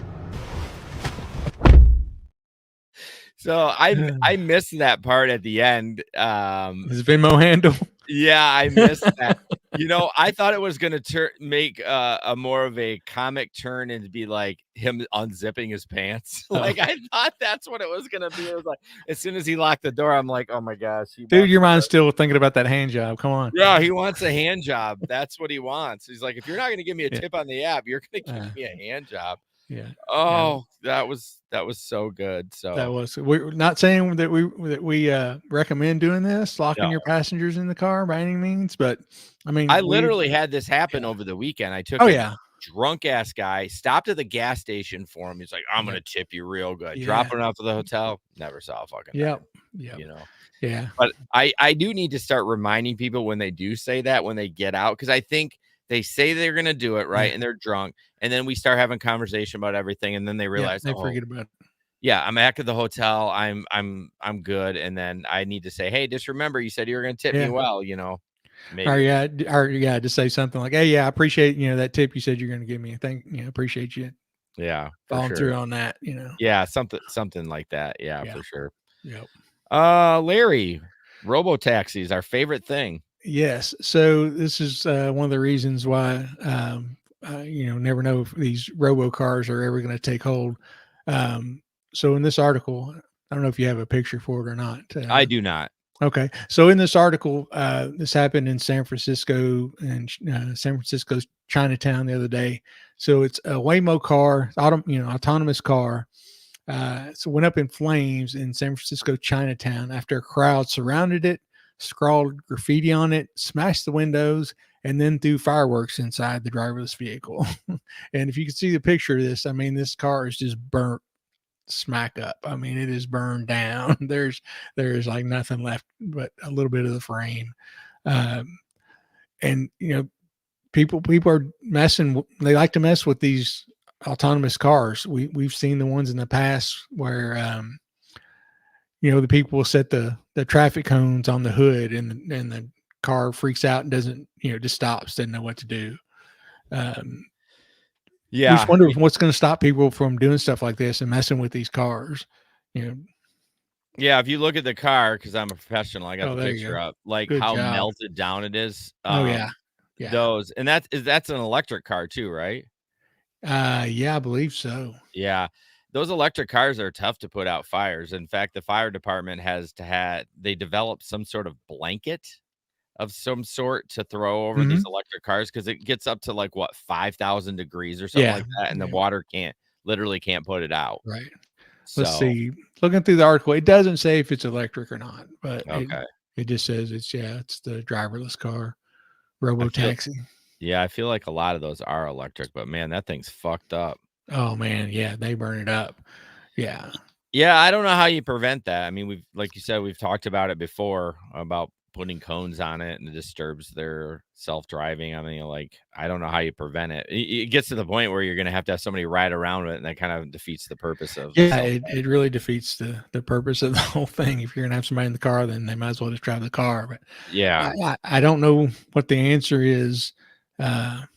Speaker 2: So I missed that part at the end.
Speaker 1: His Venmo handle.
Speaker 2: Yeah, I missed that. You know, I thought it was gonna make a more of a comic turn and be like him unzipping his pants. Like I thought that's what it was gonna be. It was like as soon as he locked the door, I'm like, oh my gosh,
Speaker 1: Dude, your mind's still thinking about that hand job. Come on.
Speaker 2: yeah, he wants a hand job. That's what he wants. He's like, if you're not gonna give me a
Speaker 1: Yeah.
Speaker 2: tip on the app, you're gonna give me a hand job.
Speaker 1: Yeah.
Speaker 2: Oh, that was so good.
Speaker 1: That
Speaker 2: So
Speaker 1: was. We're not saying that we recommend doing this, locking
Speaker 2: No.
Speaker 1: your passengers in the car by any means, but I mean,
Speaker 2: I literally had this happen over the weekend. I took a drunk ass guy, stopped at the gas station for him. He's like, I'm gonna tip you real good. Dropping him off to the hotel. Never saw a fucking
Speaker 1: yeah,
Speaker 2: you know.
Speaker 1: yeah.
Speaker 2: But I do need to start reminding people when they do say that when they get out, because I think they say they're gonna do it right and they're drunk, and then we start having conversation about everything, and then they realize
Speaker 1: they forget about it.
Speaker 2: Yeah, I'm back at the hotel. I'm good, and then I need to say, hey, just remember you said you were gonna tip me well, you know. Maybe.
Speaker 1: Or just say something like, hey, I appreciate that tip you said you're gonna give me. Appreciate you.
Speaker 2: Yeah,
Speaker 1: following through on that.
Speaker 2: Yeah, something like that. Yeah, for sure.
Speaker 1: Yep.
Speaker 2: Larry, robo taxis, our favorite thing.
Speaker 1: Yes. So this is one of the reasons why never know if these robo cars are ever going to take hold. So in this article, I don't know if you have a picture for it or not.
Speaker 2: I do not.
Speaker 1: Okay. So in this article, this happened in San Francisco and San Francisco's Chinatown the other day. So it's a Waymo car, autonomous car. So went up in flames in San Francisco Chinatown after a crowd surrounded it, scrawled graffiti on it, smashed the windows, and then threw fireworks inside the driverless vehicle. And if you can see the picture of this, I mean, this car is just burnt smack up. I mean, it is burned down. There's like nothing left but a little bit of the frame. And people are messing. They like to mess with these autonomous cars. We've seen the ones in the past where the people will set the traffic cones on the hood and the car freaks out and doesn't just stops, doesn't know what to do. We just wonder what's going to stop people from doing stuff like this and messing with these cars.
Speaker 2: Yeah, if you look at the car, because I'm a professional, I got the
Speaker 1: there
Speaker 2: picture up, like
Speaker 1: Good
Speaker 2: how
Speaker 1: job.
Speaker 2: melted down it is.
Speaker 1: Yeah.
Speaker 2: Those, and that's an electric car too, right?
Speaker 1: Yeah, I believe so.
Speaker 2: Yeah, those electric cars are tough to put out fires. In fact, the fire department they developed some sort of blanket of some sort to throw over these electric cars, because it gets up to like 5,000 degrees or something like that, and the water literally can't put it out.
Speaker 1: Right.
Speaker 2: So,
Speaker 1: let's see. Looking through the article, it doesn't say if it's electric or not, but
Speaker 2: okay.
Speaker 1: It just says it's the driverless car, robo taxi.
Speaker 2: Yeah, I feel like a lot of those are electric, but man, that thing's fucked up.
Speaker 1: Oh man, yeah, they burn it up. Yeah.
Speaker 2: Yeah, I don't know how you prevent that. I mean, like you said, we've talked about it before about putting cones on it, and it disturbs their self-driving. I mean, like, I don't know how you prevent it. It gets to the point where you're going to have somebody ride around with it, and that kind of defeats the purpose of
Speaker 1: it really defeats the purpose of the whole thing. If you're going to have somebody in the car, then they might as well just drive the car. But
Speaker 2: yeah,
Speaker 1: I don't know what the answer is. I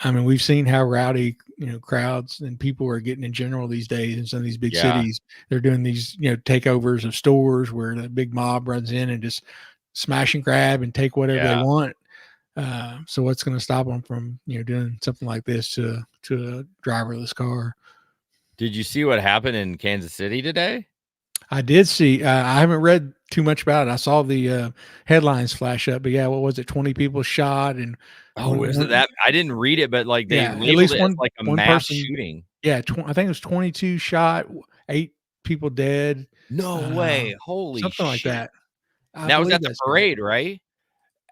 Speaker 1: mean, we've seen how rowdy, crowds and people are getting in general these days in some of these big cities. They're doing these, takeovers of stores where the big mob runs in and just smash and grab and take whatever they want. So what's going to stop them from, doing something like this to a driverless car?
Speaker 2: Did you see what happened in Kansas City today?
Speaker 1: I did see. I haven't read too much about it. I saw the headlines flash up, but yeah, what was it? 20 people shot, and
Speaker 2: was it that? I didn't read it, but like they
Speaker 1: at least
Speaker 2: it
Speaker 1: one
Speaker 2: as like a
Speaker 1: one
Speaker 2: mass
Speaker 1: person,
Speaker 2: shooting.
Speaker 1: Yeah, I think it was 22 shot, 8 people dead.
Speaker 2: No way! Holy
Speaker 1: something like
Speaker 2: shit.
Speaker 1: that.
Speaker 2: That was at the parade, right?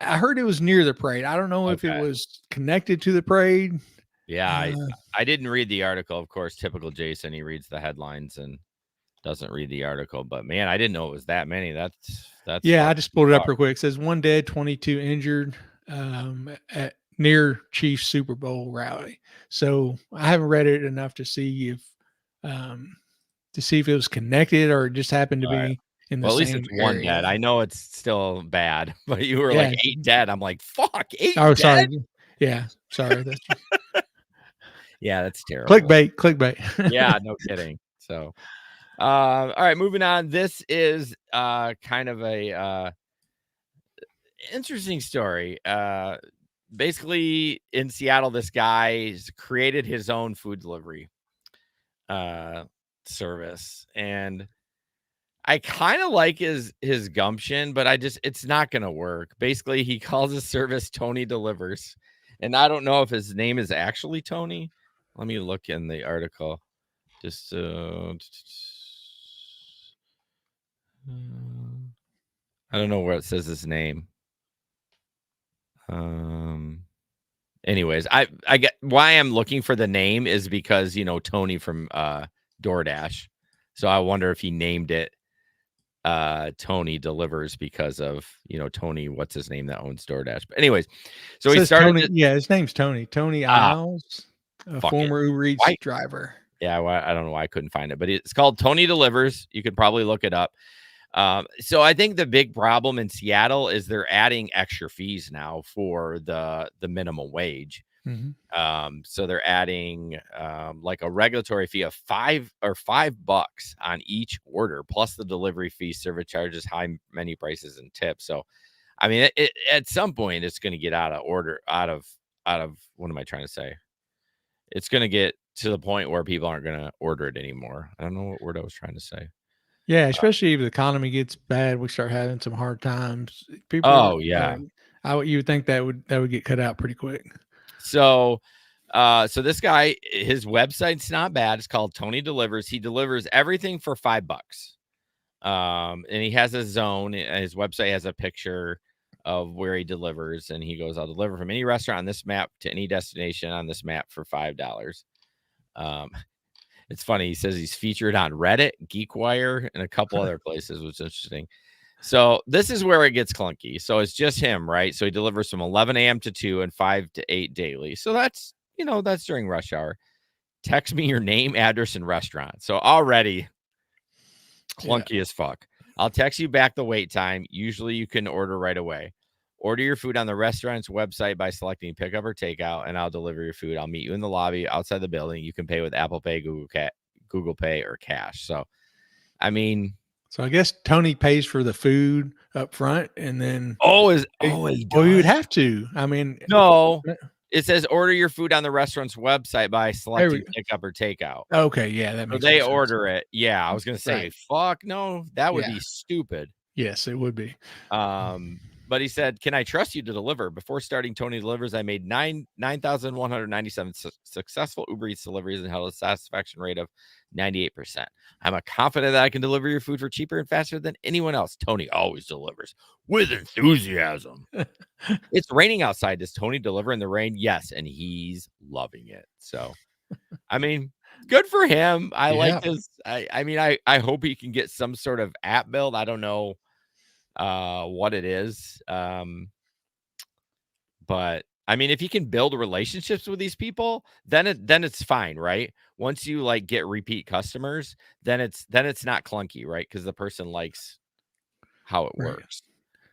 Speaker 1: I heard it was near the parade. I don't know if it was connected to the parade.
Speaker 2: Yeah, I didn't read the article. Of course, typical Jason. He reads the headlines and doesn't read the article. But man, I didn't know it was that many. That's
Speaker 1: I just pulled it up real quick. It says 1 dead, 22 injured at near Chiefs Super Bowl rally. So I haven't read it enough to see if it was connected or it just happened to be in the same
Speaker 2: at least it's
Speaker 1: area.
Speaker 2: 1 dead. I know it's still bad, but you were like 8 dead. I'm like, fuck, 8
Speaker 1: Oh,
Speaker 2: dead?
Speaker 1: sorry. Yeah, sorry.
Speaker 2: Yeah, that's terrible.
Speaker 1: Clickbait.
Speaker 2: Yeah, no kidding. So, all right, moving on. This is kind of interesting story. Basically in Seattle, this guy has created his own food delivery service, and I kind of like his gumption, but it's not gonna work. Basically, he calls his service Tony Delivers, and I don't know if his name is actually Tony. Let me look in the article. Just I don't know where it says his name. Anyways, I get why I'm looking for the name is because Tony from DoorDash. So I wonder if he named it Tony Delivers because of Tony, what's his name that owns DoorDash. But anyways, so he started
Speaker 1: Tony, yeah, his name's Tony Isles, a former Uber Eats driver.
Speaker 2: Yeah, I don't know why I couldn't find it, but it's called Tony Delivers. You could probably look it up. So I think the big problem in Seattle is they're adding extra fees now for the minimum wage.
Speaker 1: Mm-hmm.
Speaker 2: So they're adding like a regulatory fee of $5 on each order, plus the delivery fee, service charges, high menu prices, and tips. So, I mean, at some point it's going to get out of what am I trying to say? It's going to get to the point where people aren't going to order it anymore. I don't know what word I was trying to say.
Speaker 1: Yeah, especially if the economy gets bad, we start having some hard times.
Speaker 2: Oh, yeah.
Speaker 1: You would think that would get cut out pretty quick.
Speaker 2: So this guy, his website's not bad. It's called Tony Delivers. He delivers everything for $5. And he has a zone. His website has a picture of where he delivers, and he goes, I'll deliver from any restaurant on this map to any destination on this map for $5. It's funny. He says he's featured on Reddit, GeekWire, and a couple other places, which is interesting. So this is where it gets clunky. So it's just him, right? So he delivers from 11 a.m. to 2 and 5 to 8 daily. So that's during rush hour. Text me your name, address, and restaurant. So already clunky as fuck. I'll text you back the wait time. Usually you can order right away. Order your food on the restaurant's website by selecting pickup or takeout, and I'll deliver your food. I'll meet you in the lobby outside the building. You can pay with Apple Pay, Google Pay, or cash. So, I mean,
Speaker 1: so I guess Tony pays for the food up front, and then
Speaker 2: he does.
Speaker 1: Well, you would have to. I mean,
Speaker 2: no, it says order your food on the restaurant's website by selecting pickup or takeout.
Speaker 1: Okay, yeah, that makes
Speaker 2: so they
Speaker 1: sense.
Speaker 2: order it. Yeah, I was gonna say, fuck no, that would be stupid.
Speaker 1: Yes, it would be.
Speaker 2: But he said, can I trust you to deliver? Before starting Tony Delivers, I made 9,197 successful Uber Eats deliveries and held a satisfaction rate of 98%. I'm confident that I can deliver your food for cheaper and faster than anyone else. Tony always delivers with enthusiasm. It's raining outside. Does Tony deliver in the rain? Yes, and he's loving it. So, I mean, good for him. I like this. I mean, I hope he can get some sort of app build. I don't know what it is, but I mean, if you can build relationships with these people, then it's fine, right? Once you like get repeat customers, then it's not clunky, right? Because the person likes how it works.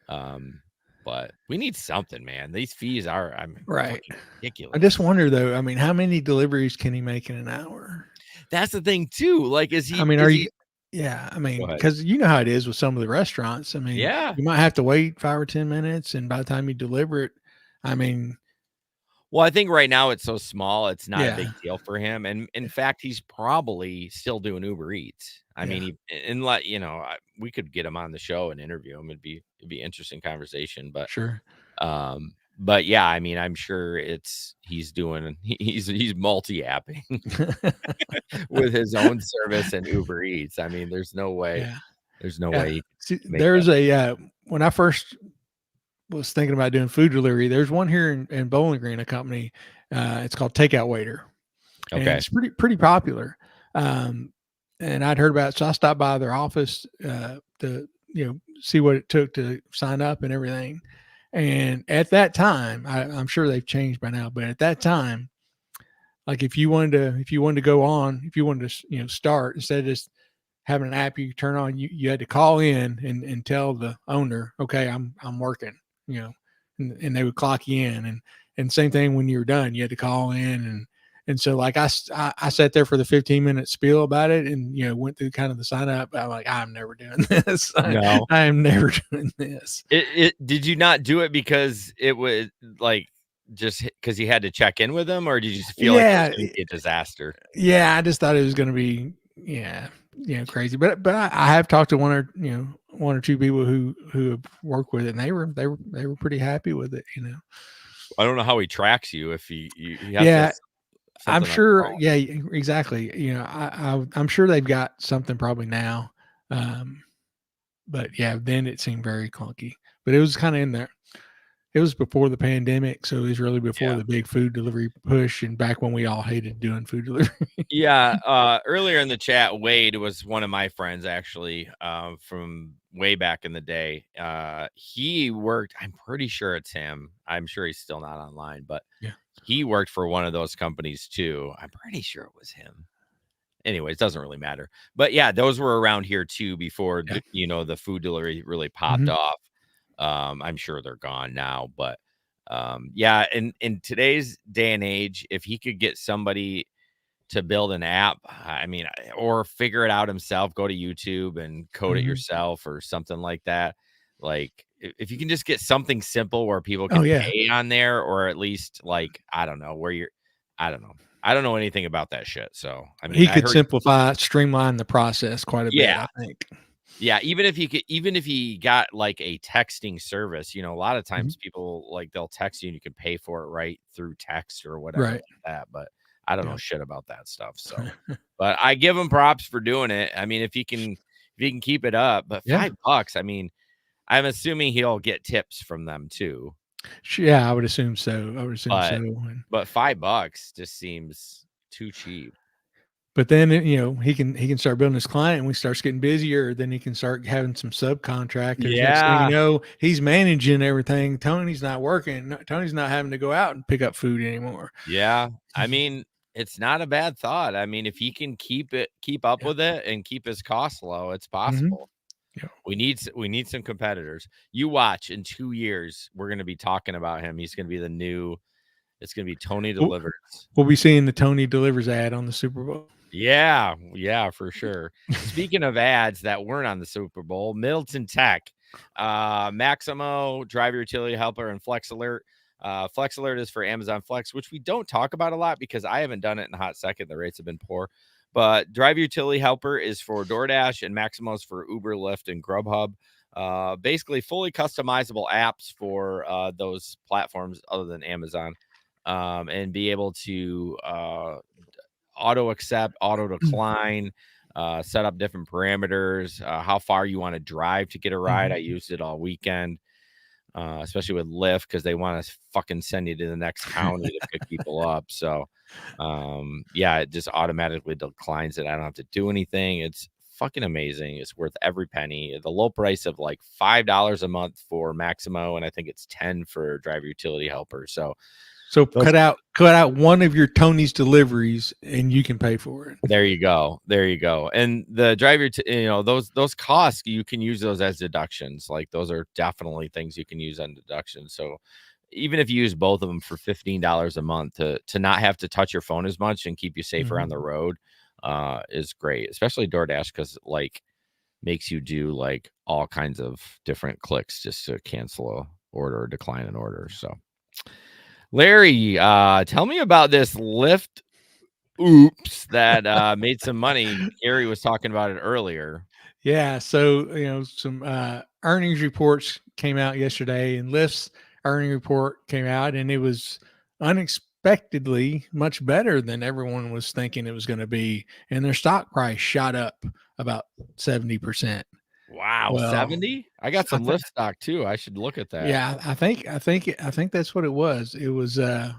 Speaker 2: But we need something, man. These fees are ridiculous.
Speaker 1: I just wonder though, I mean, how many deliveries can he make in an hour?
Speaker 2: That's the thing too. Like, is he?
Speaker 1: I mean, yeah, I mean, because you know how it is with some of the restaurants. I mean, you might have to wait 5 or 10 minutes, and by the time you deliver it, I mean,
Speaker 2: well, I think right now it's so small, it's not a big deal for him. And in fact, he's probably still doing Uber Eats. I mean, we could get him on the show and interview him. It'd be interesting conversation, but
Speaker 1: sure.
Speaker 2: But yeah, I mean, I'm sure he's multi-apping with his own service and Uber Eats. I mean, there's no way. There's no way.
Speaker 1: See, there's when I first was thinking about doing food delivery, there's one here in Bowling Green, a company. It's called Takeout Waiter. Okay, and it's pretty popular. And I'd heard about it, so I stopped by their office to see what it took to sign up and everything. And at that time, I'm sure they've changed by now, but at that time, like if you wanted to go on, if you wanted to, start, instead of just having an app you turn on, you had to call in and tell the owner, okay, I'm working, and they would clock you in. And same thing when you were done, you had to call in And so like I sat there for the 15-minute spiel about it, and went through kind of the sign up. I'm like, I'm never doing this.
Speaker 2: No.
Speaker 1: I am never doing this.
Speaker 2: Did you not do it because it was like just because you had to check in with them, or did you just feel like it was going to be a disaster?
Speaker 1: Yeah, I just thought it was going to be crazy. But I have talked to one or two people who have worked with it, and they were pretty happy with it.
Speaker 2: I don't know how he tracks you if he has
Speaker 1: Yeah. I'm
Speaker 2: something on
Speaker 1: sure.
Speaker 2: phone.
Speaker 1: Yeah, exactly. I'm sure they've got something probably now. But yeah, then it seemed very clunky. But it was kind of in there. It was before the pandemic, so it was really before
Speaker 2: Yeah.
Speaker 1: the big food delivery push, and back when we all hated doing food delivery.
Speaker 2: Yeah. Earlier in the chat, Wade was one of my friends, actually, from way back in the day. He worked, I'm pretty sure it's him. I'm sure he's still not online, but
Speaker 1: Yeah.
Speaker 2: he worked for one of those companies too. I'm pretty sure it was him. Anyways, doesn't really matter. But yeah, those were around here too before the food delivery really popped off. I'm sure they're gone now, but yeah, in today's day and age, if he could get somebody to build an app, I mean, or figure it out himself, go to YouTube and code it yourself or something like that. Like if you can just get something simple where people can pay on there, or at least like, I don't know I don't know anything about that shit. So, I mean,
Speaker 1: He could streamline the process quite a bit, I think.
Speaker 2: Yeah, even if he got like a texting service, a lot of times people like they'll text you and you can pay for it right through text or whatever like that. But I don't know shit about that stuff. So, but I give him props for doing it. I mean, if he can keep it up, but $5, I mean, I'm assuming he'll get tips from them too.
Speaker 1: Yeah, I would assume so.
Speaker 2: But $5 just seems too cheap.
Speaker 1: But then he can start building his client, and we starts getting busier. Then he can start having some subcontractors. Next thing you know, he's managing everything. Tony's not working. Tony's not having to go out and pick up food anymore.
Speaker 2: Yeah, I mean, it's not a bad thought. I mean, if he can keep up with it and keep his costs low, it's possible.
Speaker 1: Yeah.
Speaker 2: We need some competitors. You watch, in 2 years, we're going to be talking about him. He's going to be it's going to be Tony Delivers.
Speaker 1: We'll be seeing the Tony Delivers ad on the Super Bowl.
Speaker 2: Yeah, for sure. Speaking of ads that weren't on the Super Bowl, Middleton Tech, Maximo, Driver Utility Helper, and Flex Alert. Flex Alert is for Amazon Flex, which we don't talk about a lot because I haven't done it in a hot second. The rates have been poor. But Driver Utility Helper is for DoorDash, and Maximo is for Uber, Lyft, and Grubhub. Basically fully customizable apps for those platforms other than Amazon, and be able to auto accept, auto decline, set up different parameters, how far you want to drive to get a ride. I used it all weekend, especially with Lyft, because they want to fucking send you to the next county to pick people up. So yeah, it just automatically declines it. I don't have to do anything. It's fucking amazing. It's worth every penny. The low price of like $5 a month for Maximo, and I think it's $10 for Driver Utility Helper. So
Speaker 1: cut out one of your Tony's deliveries, and you can pay for it.
Speaker 2: There you go. And the driver, those costs, you can use those as deductions. Like those are definitely things you can use on deductions. So even if you use both of them for $15 a month to not have to touch your phone as much and keep you safer on the road, is great. Especially DoorDash, because like makes you do like all kinds of different clicks just to cancel a order or decline an order. So Larry, tell me about this Lyft oops that made some money. Gary was talking about it earlier.
Speaker 1: Yeah, so some earnings reports came out yesterday, and Lyft's earning report came out, and it was unexpectedly much better than everyone was thinking it was going to be, and their stock price shot up about 70%.
Speaker 2: Wow, 70? I got some Lyft stock too. I should look at that.
Speaker 1: Yeah, I think that's what it was. It was I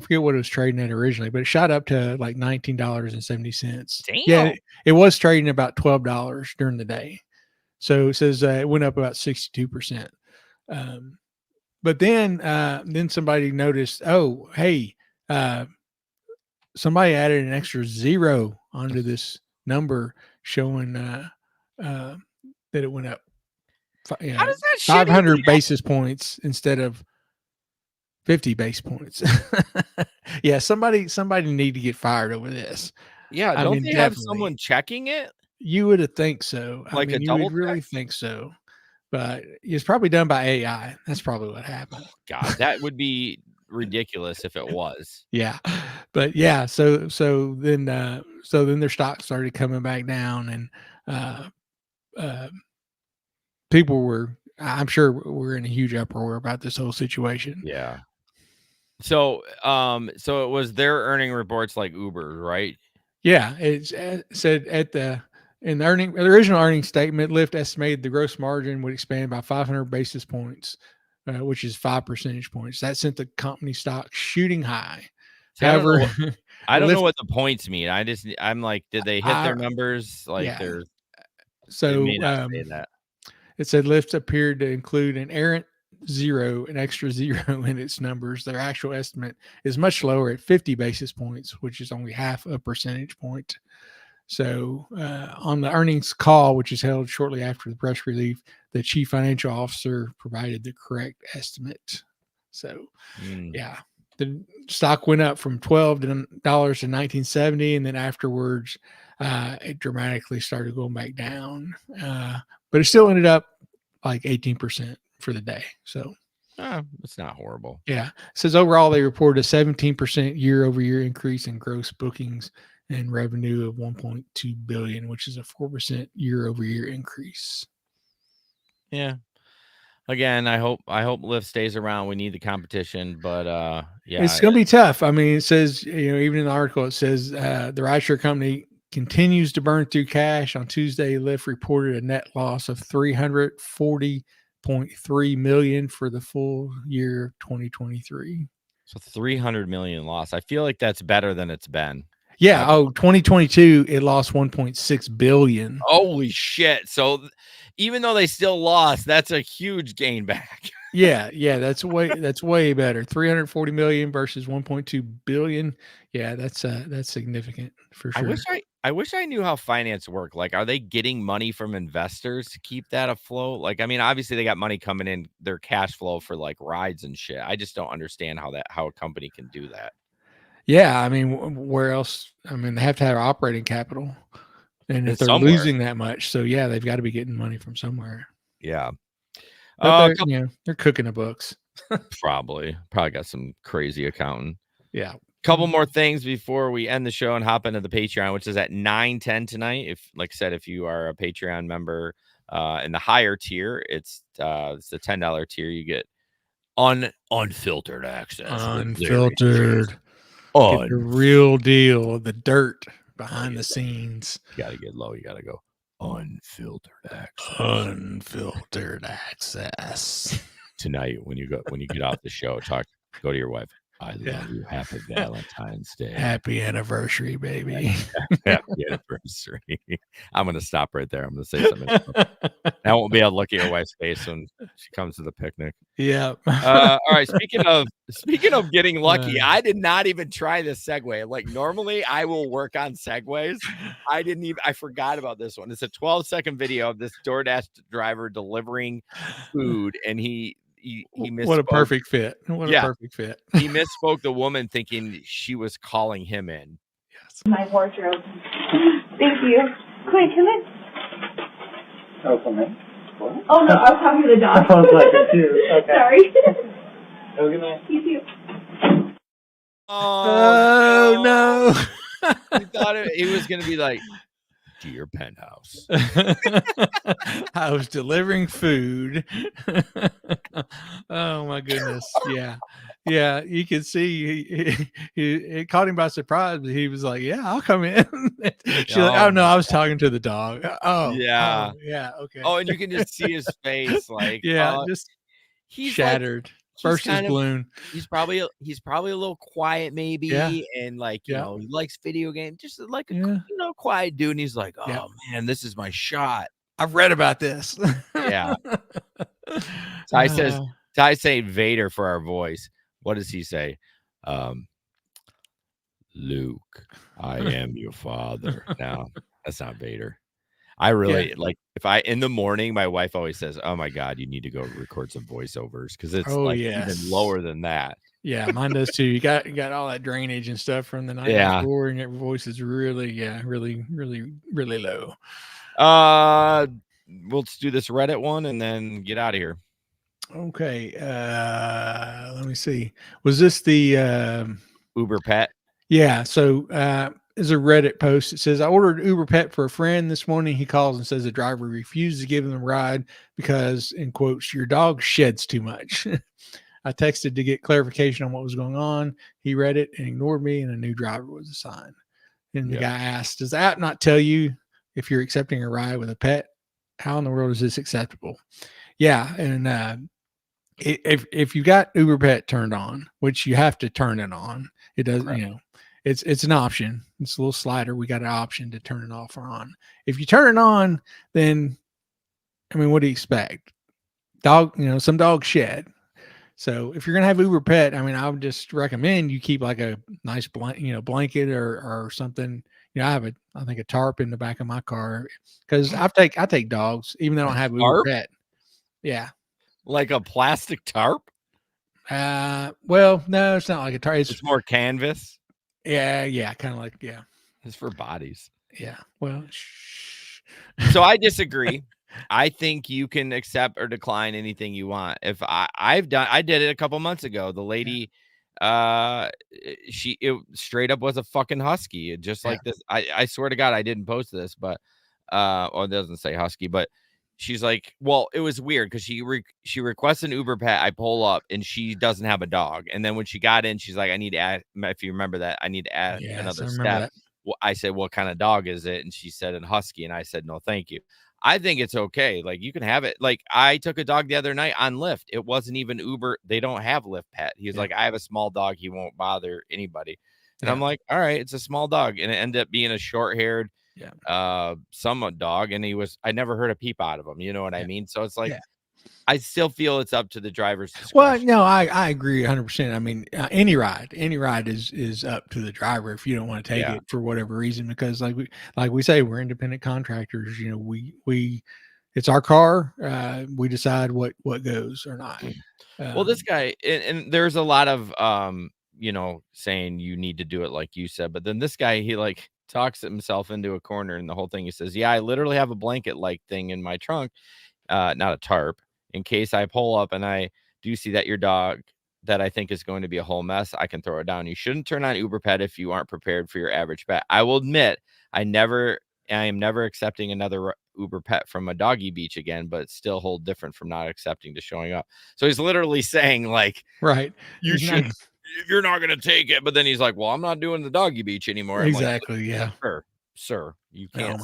Speaker 1: forget what it was trading at originally, but it shot up to like $19.70.
Speaker 2: Damn.
Speaker 1: Yeah, it was trading about $12 during the day. So it says it went up about 62%. But then somebody noticed, oh, hey, somebody added an extra zero onto this number, showing that it went up.
Speaker 2: How does that
Speaker 1: 500 basis points instead of 50 base points. Yeah, somebody need to get fired over this.
Speaker 2: Yeah,
Speaker 1: I
Speaker 2: don't
Speaker 1: mean,
Speaker 2: they have
Speaker 1: definitely.
Speaker 2: someone checking it?
Speaker 1: You would have think so. I
Speaker 2: Like a
Speaker 1: mean, you
Speaker 2: double
Speaker 1: would really
Speaker 2: check?
Speaker 1: think so. But it's probably done by AI. That's probably what happened.
Speaker 2: God, that would be ridiculous if it was.
Speaker 1: Yeah. But yeah, so then their stock started coming back down, and uh uh people were, I'm sure, were in a huge uproar about this whole situation.
Speaker 2: Yeah. So, so it was their earning reports like Uber, right?
Speaker 1: Yeah, it said in the original earnings statement, Lyft estimated the gross margin would expand by 500 basis points, which is 5 percentage points. That sent the company stock shooting high.
Speaker 2: See, I don't know
Speaker 1: However,
Speaker 2: I don't know
Speaker 1: Lyft,
Speaker 2: what the points mean. I'm like, did they hit their
Speaker 1: I,
Speaker 2: numbers? Like
Speaker 1: yeah.
Speaker 2: it may
Speaker 1: So
Speaker 2: not say that.
Speaker 1: it said Lyft appeared to include an errant zero, an extra zero in its numbers. Their actual estimate is much lower at 50 basis points, which is only half a percentage point. So on the earnings call, which is held shortly after the press release, the chief financial officer provided the correct estimate. So yeah, the stock went up from $12 in 1970, and then afterwards it dramatically started going back down. But it still ended up like 18% for the day. So
Speaker 2: It's not horrible.
Speaker 1: yeah, it says overall they reported a 17% year-over-year increase in gross bookings and revenue of 1.2 billion, which is a 4% year-over-year increase.
Speaker 2: Yeah. Again, I hope Lyft stays around. We need the competition, but yeah,
Speaker 1: It's going to be tough. I mean, it says, even in the article, it says the rideshare company continues to burn through cash. On Tuesday, Lyft reported a net loss of $340.3 million for the full year 2023.
Speaker 2: So 300 million loss. I feel like that's better than it's been.
Speaker 1: Yeah. 2022, it lost 1.6 billion.
Speaker 2: Holy shit. So even though they still lost, that's a huge gain back.
Speaker 1: Yeah, that's way better. 340 million versus 1.2 billion. Yeah, that's significant for sure.
Speaker 2: I wish I knew how finance worked. Like, are they getting money from investors to keep that afloat? Like, I mean, obviously they got money coming in, their cash flow for like rides and shit. I just don't understand how a company can do that.
Speaker 1: Yeah, I mean, where else? I mean, they have to have operating capital, and if they're
Speaker 2: somewhere.
Speaker 1: losing that much, so yeah, they've got to be getting money from somewhere.
Speaker 2: Yeah.
Speaker 1: But they're cooking the books.
Speaker 2: Probably got some crazy accountant.
Speaker 1: Yeah.
Speaker 2: Couple more things before we end the show and hop into the Patreon, which is at 9:10 tonight. If, like I said, if you are a Patreon member in the higher tier, it's the $10 tier. You get unfiltered access.
Speaker 1: Unfiltered. Get the real deal, the dirt behind the scenes.
Speaker 2: You gotta get low. You gotta go unfiltered access.
Speaker 1: Unfiltered access.
Speaker 2: Tonight, when you get off the show, go to your wife. I love you. Happy Valentine's Day.
Speaker 1: Happy anniversary, baby.
Speaker 2: Happy anniversary. I'm going to stop right there. I'm going to say something. I won't be able to look at your wife's face when she comes to the picnic.
Speaker 1: Yeah.
Speaker 2: All right. Speaking of getting lucky, I did not even try this segue. Like, normally I will work on segues. I forgot about this one. It's a 12-second video of this DoorDash driver delivering food, and he misspoke.
Speaker 1: What a perfect fit. A perfect fit.
Speaker 2: He misspoke the woman thinking she was calling him in.
Speaker 1: Yes.
Speaker 8: My wardrobe. Thank you. Wait, can I?
Speaker 9: Oh, for me? What?
Speaker 8: Oh, no, I was talking to the dog.
Speaker 9: I was like it too. Okay.
Speaker 8: Sorry.
Speaker 9: Have a good night.
Speaker 8: You too.
Speaker 1: Oh, no.
Speaker 2: We thought it was going to be like, to your penthouse.
Speaker 1: I was delivering food. Oh my goodness. Yeah, you can see it caught him by surprise, but he was like, yeah, I'll come in. She's like, oh no, I was talking to the dog.
Speaker 2: Yeah,
Speaker 1: okay.
Speaker 2: Oh, and you can just see his face, like,
Speaker 1: just
Speaker 2: he's
Speaker 1: shattered. Burst his balloon.
Speaker 2: He's probably a little quiet, maybe, and like you know, he likes video games, just like a quiet dude. And he's like, oh man, this is my shot.
Speaker 1: I've read about this.
Speaker 2: Yeah. Ty say Vader for our voice. What does he say? Luke, I am your father. No, that's not Vader. I really like, if I in the morning, my wife always says, oh my God, you need to go record some voiceovers, because it's even lower than that.
Speaker 1: Yeah, mine does too. You got all that drainage and stuff from the night
Speaker 2: Yeah.
Speaker 1: before, and your voice is really really low.
Speaker 2: We'll just do this Reddit one and then get out of here.
Speaker 1: Okay, let me see. Was this the
Speaker 2: Uber pet.
Speaker 1: yeah, so there's a Reddit post. It says, I ordered Uber Pet for a friend this morning. He calls and says the driver refused to give him a ride because, in quotes, your dog sheds too much. I texted to get clarification on what was going on. He read it and ignored me, and a new driver was assigned. And the guy asked, does the app not tell you if you're accepting a ride with a pet? How in the world is this acceptable? Yeah, and if you got Uber Pet turned on, which you have to turn it on, it does,
Speaker 2: Correct.
Speaker 1: you know, it's an option. It's a little slider. We got an option to turn it off or on. If you turn it on, then I mean, what do you expect? Dog, you know, some dogs shed. So if you're gonna have Uber Pet, I mean, I would just recommend you keep like a nice blanket or something. You know, I think a tarp in the back of my car because I take dogs even though I don't have Uber
Speaker 2: Tarp?
Speaker 1: Pet. Yeah.
Speaker 2: Like a plastic tarp?
Speaker 1: Well, no, it's not like a tarp.
Speaker 2: It's more canvas.
Speaker 1: Yeah, kind of like
Speaker 2: It's for bodies.
Speaker 1: yeah. Well,
Speaker 2: So I disagree. I think you can accept or decline anything you want. If I did it a couple months ago. The lady, it straight up was a fucking husky, just like this. I swear to God, I didn't post this, but or it doesn't say husky, but she's like, well, it was weird because she requests an Uber Pet. I pull up and she doesn't have a dog, and then when she got in, she's like, I need to add. If you remember that, I need to add another step. Well, I said, what kind of dog is it? And she said, a husky. And I said, no, thank you. I think it's okay. Like, you can have it. Like, I took a dog the other night on Lyft. It wasn't even Uber. They don't have Lyft Pet. He was like, I have a small dog. He won't bother anybody. And I'm like, all right, it's a small dog. And it ended up being a short-haired some dog. And I never heard a peep out of him. You know what I mean? So it's like, I still feel it's up to the driver's discretion.
Speaker 1: Well, no, I agree 100%. I mean, any ride is up to the driver if you don't want to take it for whatever reason, because like we say, we're independent contractors. You know, we it's our car. We decide what goes or not.
Speaker 2: Well, this guy, and there's a lot of saying you need to do it like you said, but then this guy, he like talks himself into a corner, and the whole thing, he says, I literally have a blanket like thing in my trunk, not a tarp, in case I pull up and I do see that your dog that I think is going to be a whole mess, I can throw it down. You shouldn't turn on Uber Pet if you aren't prepared for your average pet. I will admit, I am never accepting another Uber Pet from a doggy beach again, but it's still whole different from not accepting to showing up. So he's literally saying, like,
Speaker 1: right,
Speaker 2: you should, if you're not going to take it. But then he's like, well, I'm not doing the doggy beach anymore.
Speaker 1: Exactly.
Speaker 2: I'm like, sir, you can't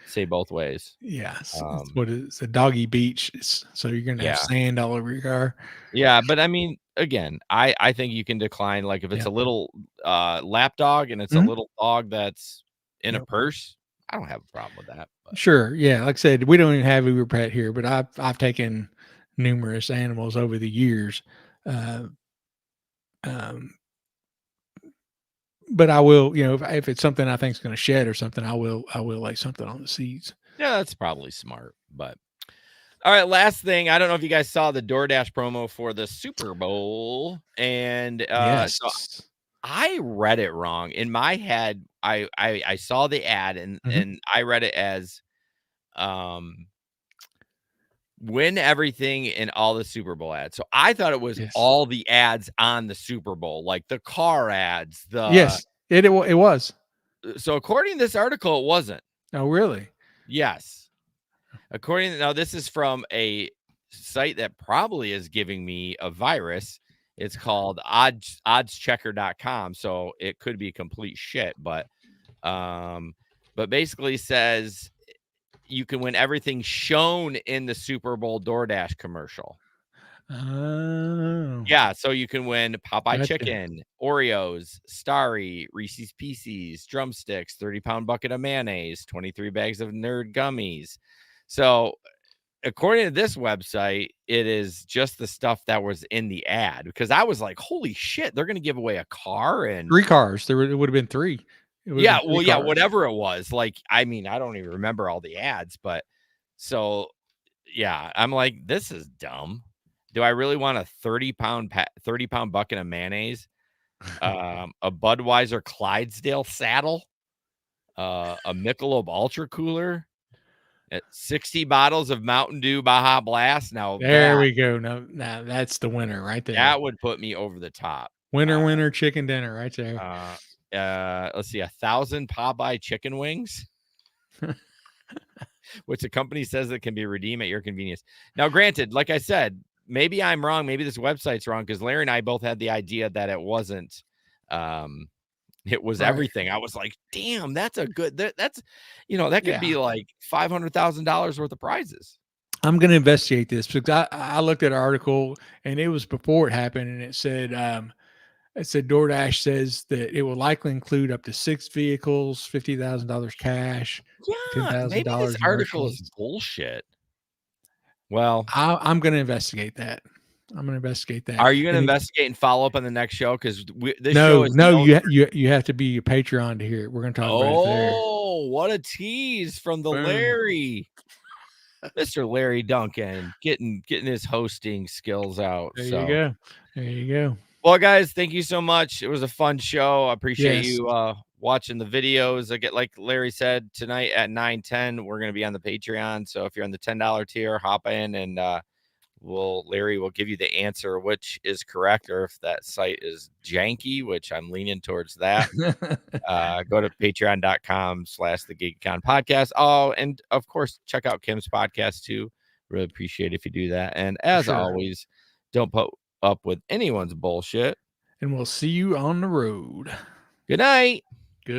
Speaker 2: say both ways.
Speaker 1: Yes. What is a doggy beach? So you're going to have sand all over your car.
Speaker 2: Yeah. But I mean, again, I think you can decline. Like if it's a little lap dog and it's a little dog that's in a purse, I don't have a problem with that. But.
Speaker 1: Sure. Yeah. Like I said, we don't even have Uber Pet here, but I've taken numerous animals over the years. But I will, if it's something I think is going to shed or something, I will lay something on the seats.
Speaker 2: Yeah, that's probably smart. But all right, last thing. I don't know if you guys saw the DoorDash promo for the Super Bowl, and
Speaker 1: yes.
Speaker 2: So I read it wrong in my head. I saw the ad and I read it as win everything in all the Super Bowl ads. So I thought it was all the ads on the Super Bowl, like the car ads.
Speaker 1: It was.
Speaker 2: So according to this article, it wasn't.
Speaker 1: Oh, really?
Speaker 2: Yes. Now this is from a site that probably is giving me a virus. It's called oddschecker.com. So it could be complete shit, but basically says you can win everything shown in the Super Bowl DoorDash commercial.
Speaker 1: Oh.
Speaker 2: Yeah, so you can win Popeye chicken, Oreos, Starry, Reese's Pieces, drumsticks, 30-pound bucket of mayonnaise, 23 bags of Nerd gummies. So according to this website, it is just the stuff that was in the ad, because I was like, holy shit, they're going to give away a car and
Speaker 1: 3 cars. It would have been 3.
Speaker 2: Yeah, well, yeah, whatever it was. Like, I mean, I don't even remember all the ads, but so yeah, I'm like, this is dumb. do I really want a 30-pound bucket of mayonnaise, a Budweiser Clydesdale saddle, a Michelob Ultra cooler, 60 bottles of Mountain Dew Baja Blast? Now
Speaker 1: There we go. Now that's the winner right there.
Speaker 2: that would put me over the top.
Speaker 1: Winner chicken dinner right there.
Speaker 2: Let's see, 1,000 Popeye chicken wings, which the company says it can be redeemed at your convenience. Now, granted, like I said, maybe I'm wrong. Maybe this website's wrong, because Larry and I both had the idea that it wasn't. It was
Speaker 1: Right.
Speaker 2: everything. I was like, damn, that's a good. That's that could be like $500,000 worth of prizes.
Speaker 1: I'm going to investigate this, because I looked at an article, and it was before it happened, and it said DoorDash says that it will likely include up to 6 vehicles, $50,000 cash,
Speaker 2: Yeah, maybe
Speaker 1: $10,000
Speaker 2: this
Speaker 1: in
Speaker 2: article is
Speaker 1: merchandise.
Speaker 2: bullshit. Well,
Speaker 1: I'm going to investigate that.
Speaker 2: are you going to investigate and follow up on the next show? Because this
Speaker 1: No,
Speaker 2: show is
Speaker 1: you have to be a Patreon to hear it. We're going to talk about it there.
Speaker 2: Oh, what a tease from the
Speaker 1: Boom.
Speaker 2: Larry, Mr. Larry Duncan, getting his hosting skills out.
Speaker 1: There you go.
Speaker 2: Well, guys, thank you so much. It was a fun show. I appreciate
Speaker 1: Yes.
Speaker 2: you watching the videos. I get, like Larry said, tonight at 9:10, we're going to be on the Patreon. So if you're on the $10 tier, hop in, and Larry will give you the answer which is correct, or if that site is janky, which I'm leaning towards that. Go to patreon.com/the GigCon podcast. Oh, and of course, check out Kim's podcast too. Really appreciate if you do that. And as always, don't put up with anyone's bullshit.
Speaker 1: And we'll see you on the road.
Speaker 2: Good night.
Speaker 1: Good.